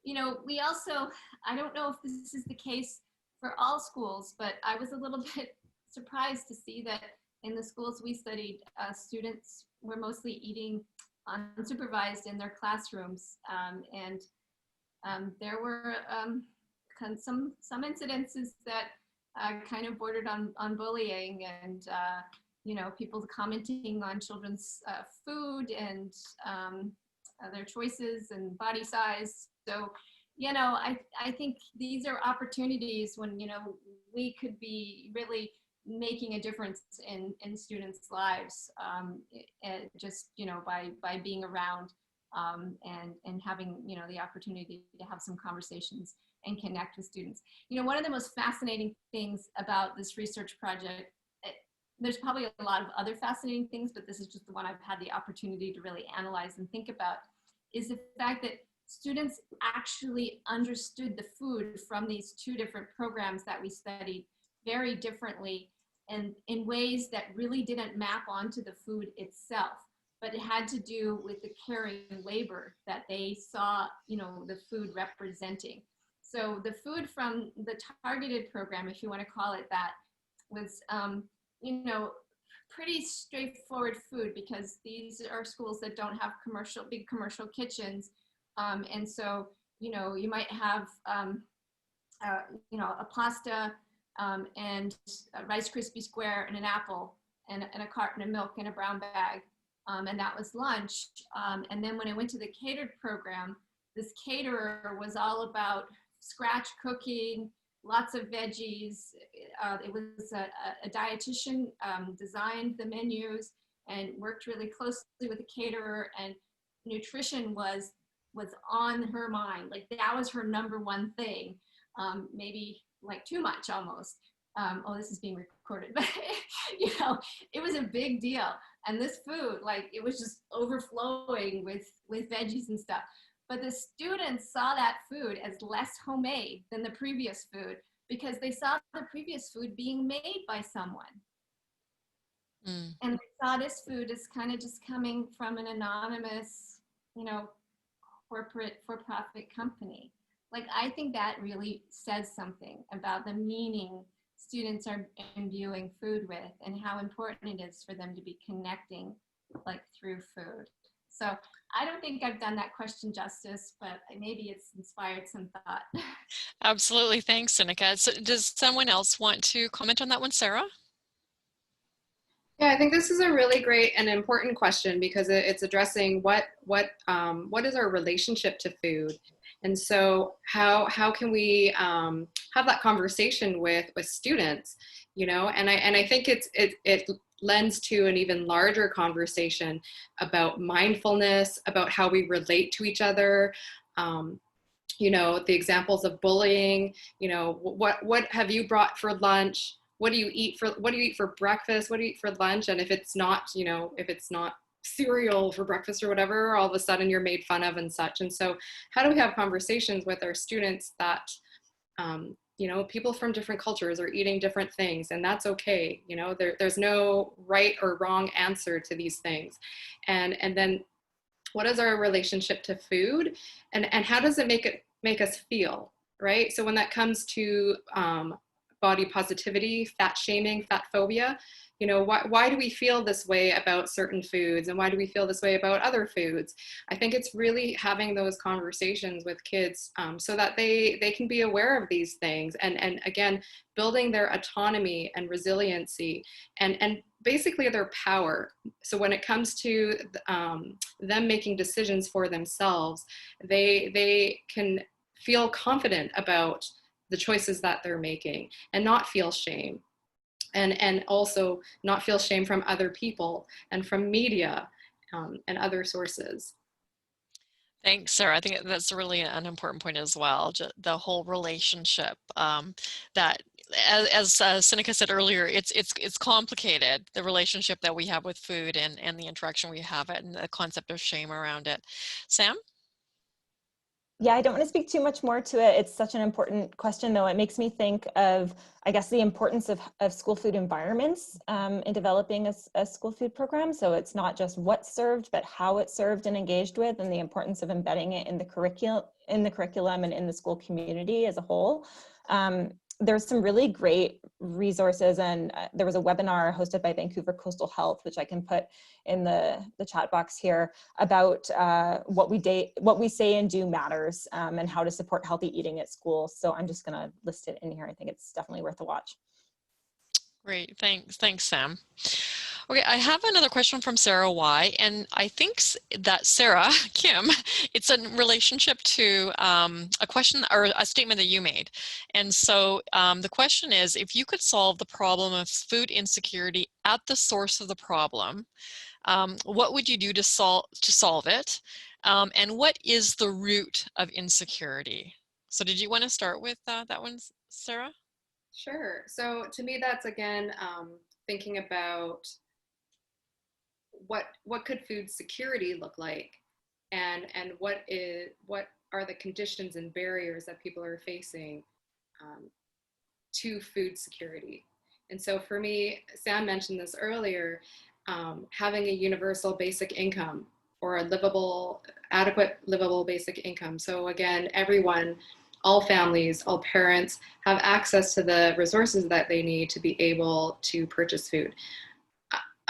we also, I don't know if this is the case for all schools, but I was a little bit surprised to see that in the schools we studied, students were mostly eating unsupervised in their classrooms. And there were some incidences that kind of bordered on bullying and, people commenting on children's food and their choices and body size. So, I think these are opportunities when, we could be really making a difference in students' lives, just, by being around and having, the opportunity to have some conversations and connect with students. One of the most fascinating things about this research project, there's probably a lot of other fascinating things, but this is just the one I've had the opportunity to really analyze and think about, is the fact that students actually understood the food from these two different programs that we studied very differently and in ways that really didn't map onto the food itself, but it had to do with the caring labor that they saw, the food representing. So the food from the targeted program, if you want to call it that, was, pretty straightforward food because these are schools that don't have big commercial kitchens. And so, you might have, a pasta and a Rice Krispie square and an apple and a carton of milk in a brown bag. And that was lunch. And then when I went to the catered program, this caterer was all about scratch cooking, lots of veggies. It was a dietitian designed the menus and worked really closely with the caterer, and nutrition was on her mind. Like that was her number one thing, maybe like too much almost. Oh, this is being recorded, but it was a big deal. And this food, like it was just overflowing with veggies and stuff. But the students saw that food as less homemade than the previous food because they saw the previous food being made by someone. Mm. And they saw this food as kind of just coming from an anonymous, corporate for-profit company. Like, I think that really says something about the meaning students are imbuing food with and how important it is for them to be connecting, like, through food. So I don't think I've done that question justice, but maybe it's inspired some thought. Absolutely. Thanks, Seneca. So does someone else want to comment on that one, Sarah? Yeah, I think this is a really great and important question because it's addressing what is our relationship to food, and so how can we have that conversation with students, and I think it lends to an even larger conversation about mindfulness, about how we relate to each other. The examples of bullying. What have you brought for lunch? What do you eat for breakfast? What do you eat for lunch? And if it's not, if it's not cereal for breakfast or whatever, all of a sudden you're made fun of and such. And so how do we have conversations with our students that, people from different cultures are eating different things, and that's okay. There's no right or wrong answer to these things. And then what is our relationship to food, and how does it make us feel, right? So when that comes to body positivity, fat shaming, fat phobia, why do we feel this way about certain foods, and why do we feel this way about other foods? I think it's really having those conversations with kids so that they can be aware of these things, and again, building their autonomy and resiliency and basically their power. So when it comes to them making decisions for themselves, they can feel confident about the choices that they're making, and not feel shame. And also not feel shame from other people and from media and other sources. Thanks, Sarah. I think that's really an important point as well. The whole relationship that, as Seneca said earlier, it's complicated. The relationship that we have with food and the interaction we have it, and the concept of shame around it. Sam? Yeah, I don't want to speak too much more to it. It's such an important question, though. It makes me think of, I guess, the importance of school food environments in developing a school food program. So it's not just what's served, but how it's served and engaged with, and the importance of embedding it in the curriculum and in the school community as a whole. There's some really great resources, and there was a webinar hosted by Vancouver Coastal Health, which I can put in the chat box here, about what we say and do matters, and how to support healthy eating at school. So I'm just gonna list it in here. I think it's definitely worth a watch. Great, thanks, Sam. Okay, I have another question from Sarah Y, and I think that Sarah, Kim, it's in relationship to a question or a statement that you made. And so the question is, if you could solve the problem of food insecurity at the source of the problem, what would you do to solve it? And what is the root of insecurity? So did you want to start with that one, Sarah? Sure. So to me, that's again thinking about what could food security look like, and what are the conditions and barriers that people are facing to food security. And so for me, Sam mentioned this earlier, having a universal basic income, or a adequate livable basic income. So again, everyone, all families, all parents have access to the resources that they need to be able to purchase food.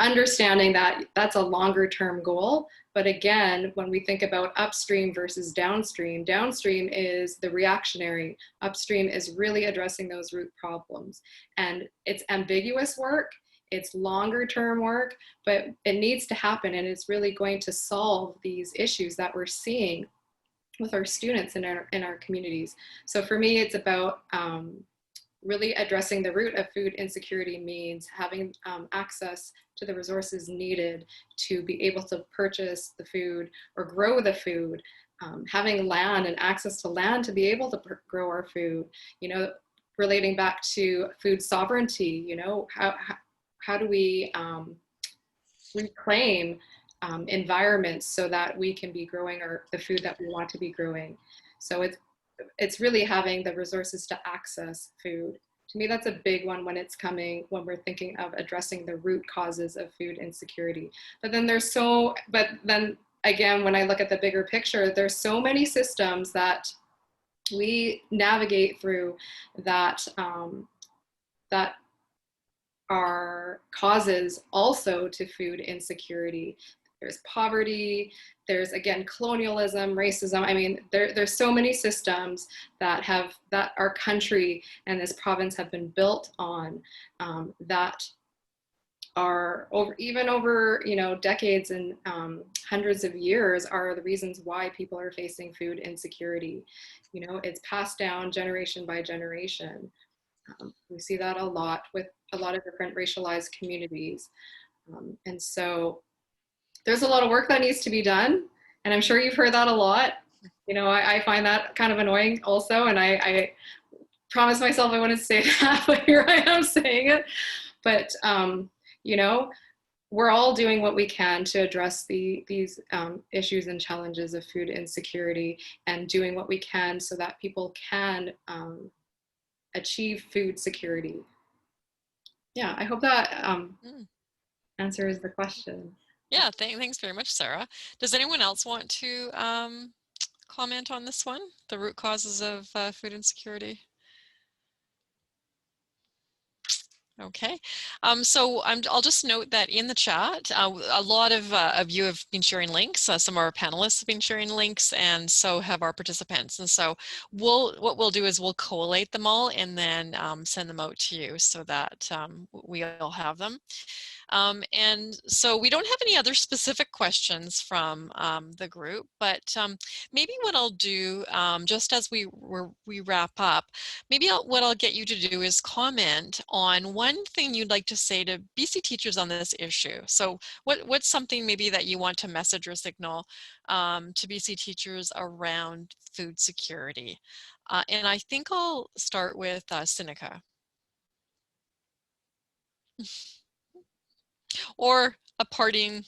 Understanding that that's a longer term goal, but again, when we think about upstream versus downstream, downstream is the reactionary, upstream is really addressing those root problems. And it's ambiguous work, it's longer term work, but it needs to happen, and it's really going to solve these issues that we're seeing with our students in our communities. So for me, it's about really addressing the root of food insecurity means having access to the resources needed to be able to purchase the food or grow the food, having land and access to land to be able to grow our food, you know, relating back to food sovereignty, you know, how do we reclaim environments so that we can be growing the food that we want to be growing. So it's really having the resources to access food. To me, that's a big one when we're thinking of addressing the root causes of food insecurity. But then again, when I look at the bigger picture, there's so many systems that we navigate through that that are causes also to food insecurity. There's poverty, there's again colonialism, racism. I mean, there's so many systems that our country and this province have been built on, that are over decades and hundreds of years are the reasons why people are facing food insecurity. You know, it's passed down generation by generation. We see that a lot with a lot of different racialized communities. And so there's a lot of work that needs to be done. And I'm sure you've heard that a lot. You know, I find that kind of annoying also. And I promised myself I wouldn't say that, but here I am saying it. But, you know, we're all doing what we can to address these issues and challenges of food insecurity, and doing what we can so that people can achieve food security. Yeah, I hope that answers the question. Yeah, thanks very much, Sarah. Does anyone else want to comment on this one, the root causes of food insecurity? Okay, so I'll just note that in the chat, a lot of you have been sharing links. Some of our panelists have been sharing links, and so have our participants. And so what we'll do is we'll collate them all and then send them out to you so that we all have them. And so we don't have any other specific questions from the group, but maybe what I'll do, just as we wrap up, maybe what I'll get you to do is comment on one thing you'd like to say to BC teachers on this issue. So what's something maybe that you want to message or signal to BC teachers around food security? And I think I'll start with Sinica. Or a parting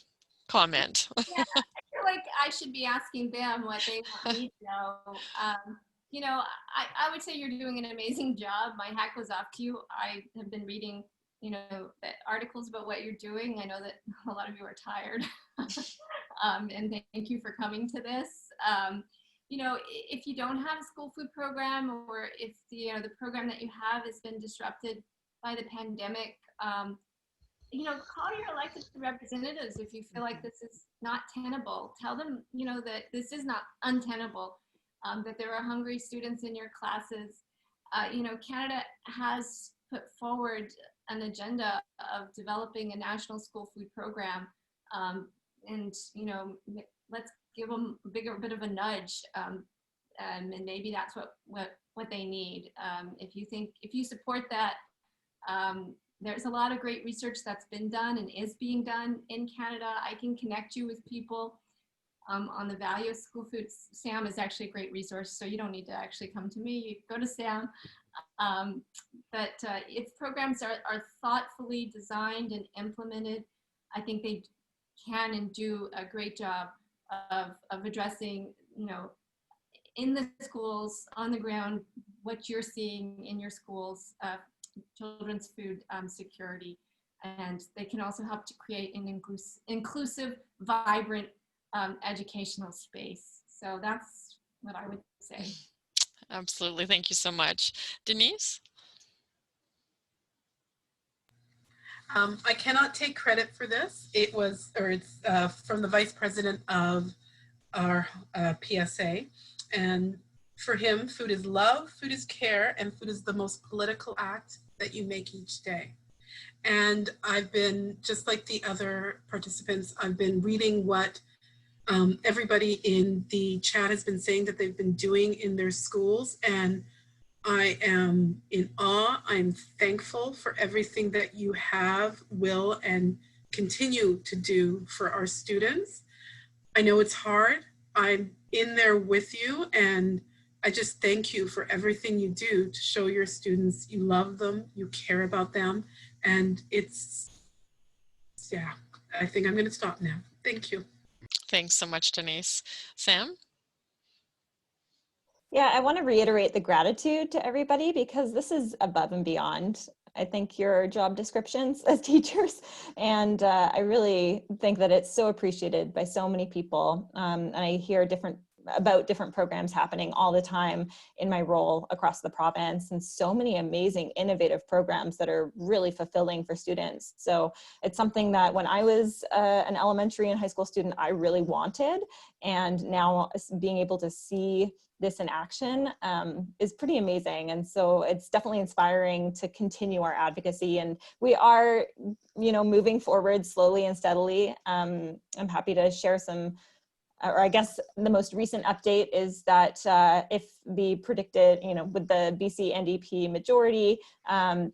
comment. Yeah, I feel like I should be asking them what they want me to know. You know, I would say you're doing an amazing job. My hat goes off to you. I have been reading, you know, articles about what you're doing. I know that a lot of you are tired. And thank you for coming to this. You know, if you don't have a school food program, or if the program that you have has been disrupted by the pandemic, you know, call your elected representatives if you feel like this is not tenable. Tell them, you know, that this is not untenable, that there are hungry students in your classes. You know, Canada has put forward an agenda of developing a national school food program, and, you know, let's give them a bit of a nudge, and maybe that's what they need. If you support that, there's a lot of great research that's been done and is being done in Canada. I can connect you with people on the value of school food. Sam is actually a great resource, so you don't need to actually come to me. You go to Sam. But if programs are thoughtfully designed and implemented, I think they can and do a great job of addressing, you know, in the schools, on the ground, what you're seeing in your schools, children's food security. And they can also help to create an inclusive, vibrant educational space. So that's what I would say. Absolutely. Thank you so much. Denise? I cannot take credit for this. It's from the vice president of our PSA. And for him, food is love, food is care, and food is the most political act that you make each day. And I've been, just like the other participants, I've been reading what everybody in the chat has been saying that they've been doing in their schools. And I am in awe. I'm thankful for everything that you have, will, and continue to do for our students. I know it's hard. I'm in there with you, and I just thank you for everything you do to show your students you love them, you care about them, and yeah, I think I'm going to stop now. Thank you. Thanks so much, Denise. Sam? Yeah, I want to reiterate the gratitude to everybody, because this is above and beyond, I think, your job descriptions as teachers. And I really think that it's so appreciated by so many people. And I hear about different programs happening all the time in my role across the province, and so many amazing, innovative programs that are really fulfilling for students. So it's something that when I was an elementary and high school student, I really wanted. And now being able to see this in action is pretty amazing. And so it's definitely inspiring to continue our advocacy. And we are, you know, moving forward slowly and steadily. I'm happy to share some, or I guess the most recent update is that if the predicted, you know, with the BC NDP majority,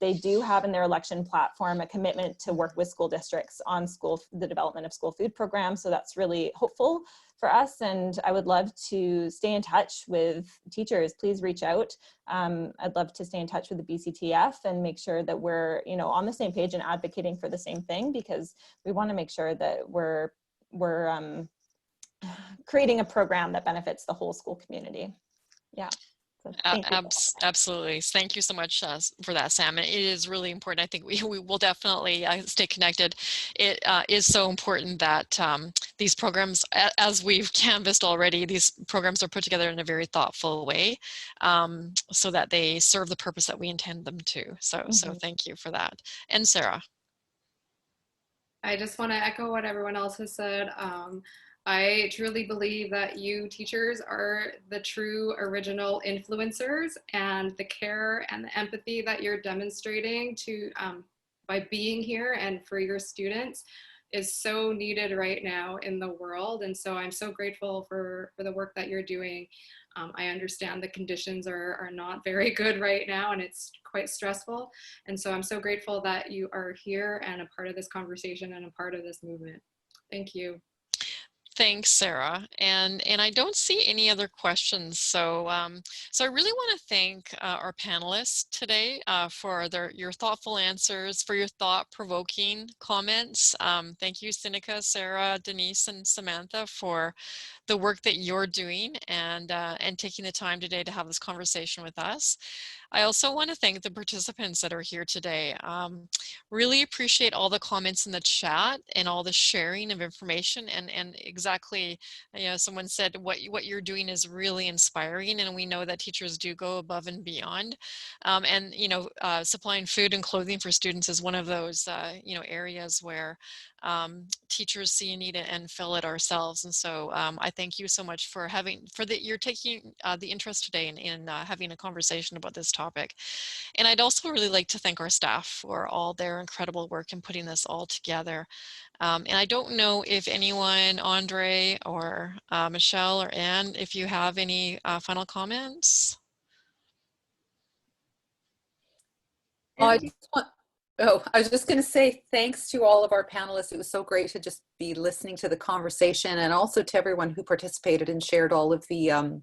they do have in their election platform a commitment to work with school districts on the development of school food programs. So that's really hopeful for us. And I would love to stay in touch with teachers. Please reach out. I'd love to stay in touch with the BCTF and make sure that we're, you know, on the same page and advocating for the same thing, because we want to make sure that we're creating a program that benefits the whole school community. Yeah. So thank you. Absolutely. Thank you so much for that, Sam. It is really important. I think we will definitely stay connected. It is so important that these programs, as we've canvassed already, these programs are put together in a very thoughtful way, so that they serve the purpose that we intend them to. So thank you for that. And Sarah? I just want to echo what everyone else has said. I truly believe that you teachers are the true original influencers, and the care and the empathy that you're demonstrating to by being here and for your students is so needed right now in the world. And so I'm so grateful for the work that you're doing. I understand the conditions are not very good right now, and it's quite stressful. And so I'm so grateful that you are here and a part of this conversation and a part of this movement. Thank you. Thanks, Sarah. And I don't see any other questions. So so I really want to thank our panelists today for your thoughtful answers, for your thought-provoking comments. Thank you, Sinica, Sarah, Denise, and Samantha for the work that you're doing and taking the time today to have this conversation with us. I also want to thank the participants that are here today. Really appreciate all the comments in the chat and all the sharing of information, and exactly, you know, someone said what you're doing is really inspiring, and we know that teachers do go above and beyond. And you know, supplying food and clothing for students is one of those you know, areas where teachers see a need and fill it ourselves. And so I thank you so much for you're taking the interest today in having a conversation about this topic. And I'd also really like to thank our staff for all their incredible work in putting this all together. And I don't know if anyone, Andre or Michelle or Anne, if you have any final comments. I was just going to say thanks to all of our panelists. It was so great to just be listening to the conversation, and also to everyone who participated and shared all of the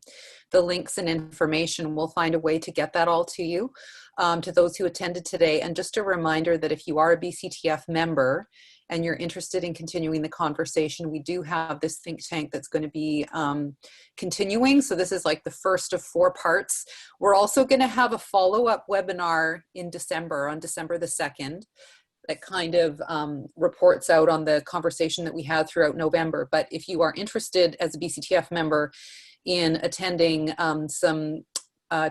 links and information. We'll find a way to get that all to you, to those who attended today. And just a reminder that if you are a BCTF member and you're interested in continuing the conversation, we do have this think tank that's going to be continuing. So this is like the first of 4 parts. We're also going to have a follow-up webinar in December, on December the 2nd, that kind of reports out on the conversation that we had throughout November. But if you are interested as a BCTF member in attending some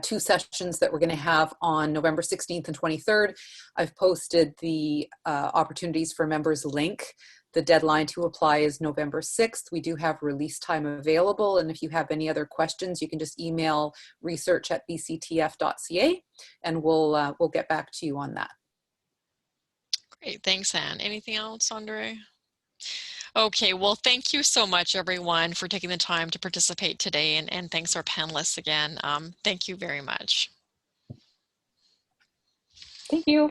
2 sessions that we're going to have on November 16th and 23rd, I've posted the opportunities for members link. The deadline to apply is November 6th. We do have release time available. And if you have any other questions, you can just email research@bctf.ca and we'll get back to you on that. Great, thanks, Anne. Anything else, Andre? Okay, well, thank you so much, everyone, for taking the time to participate today, and thanks our panelists again. Thank you very much. Thank you.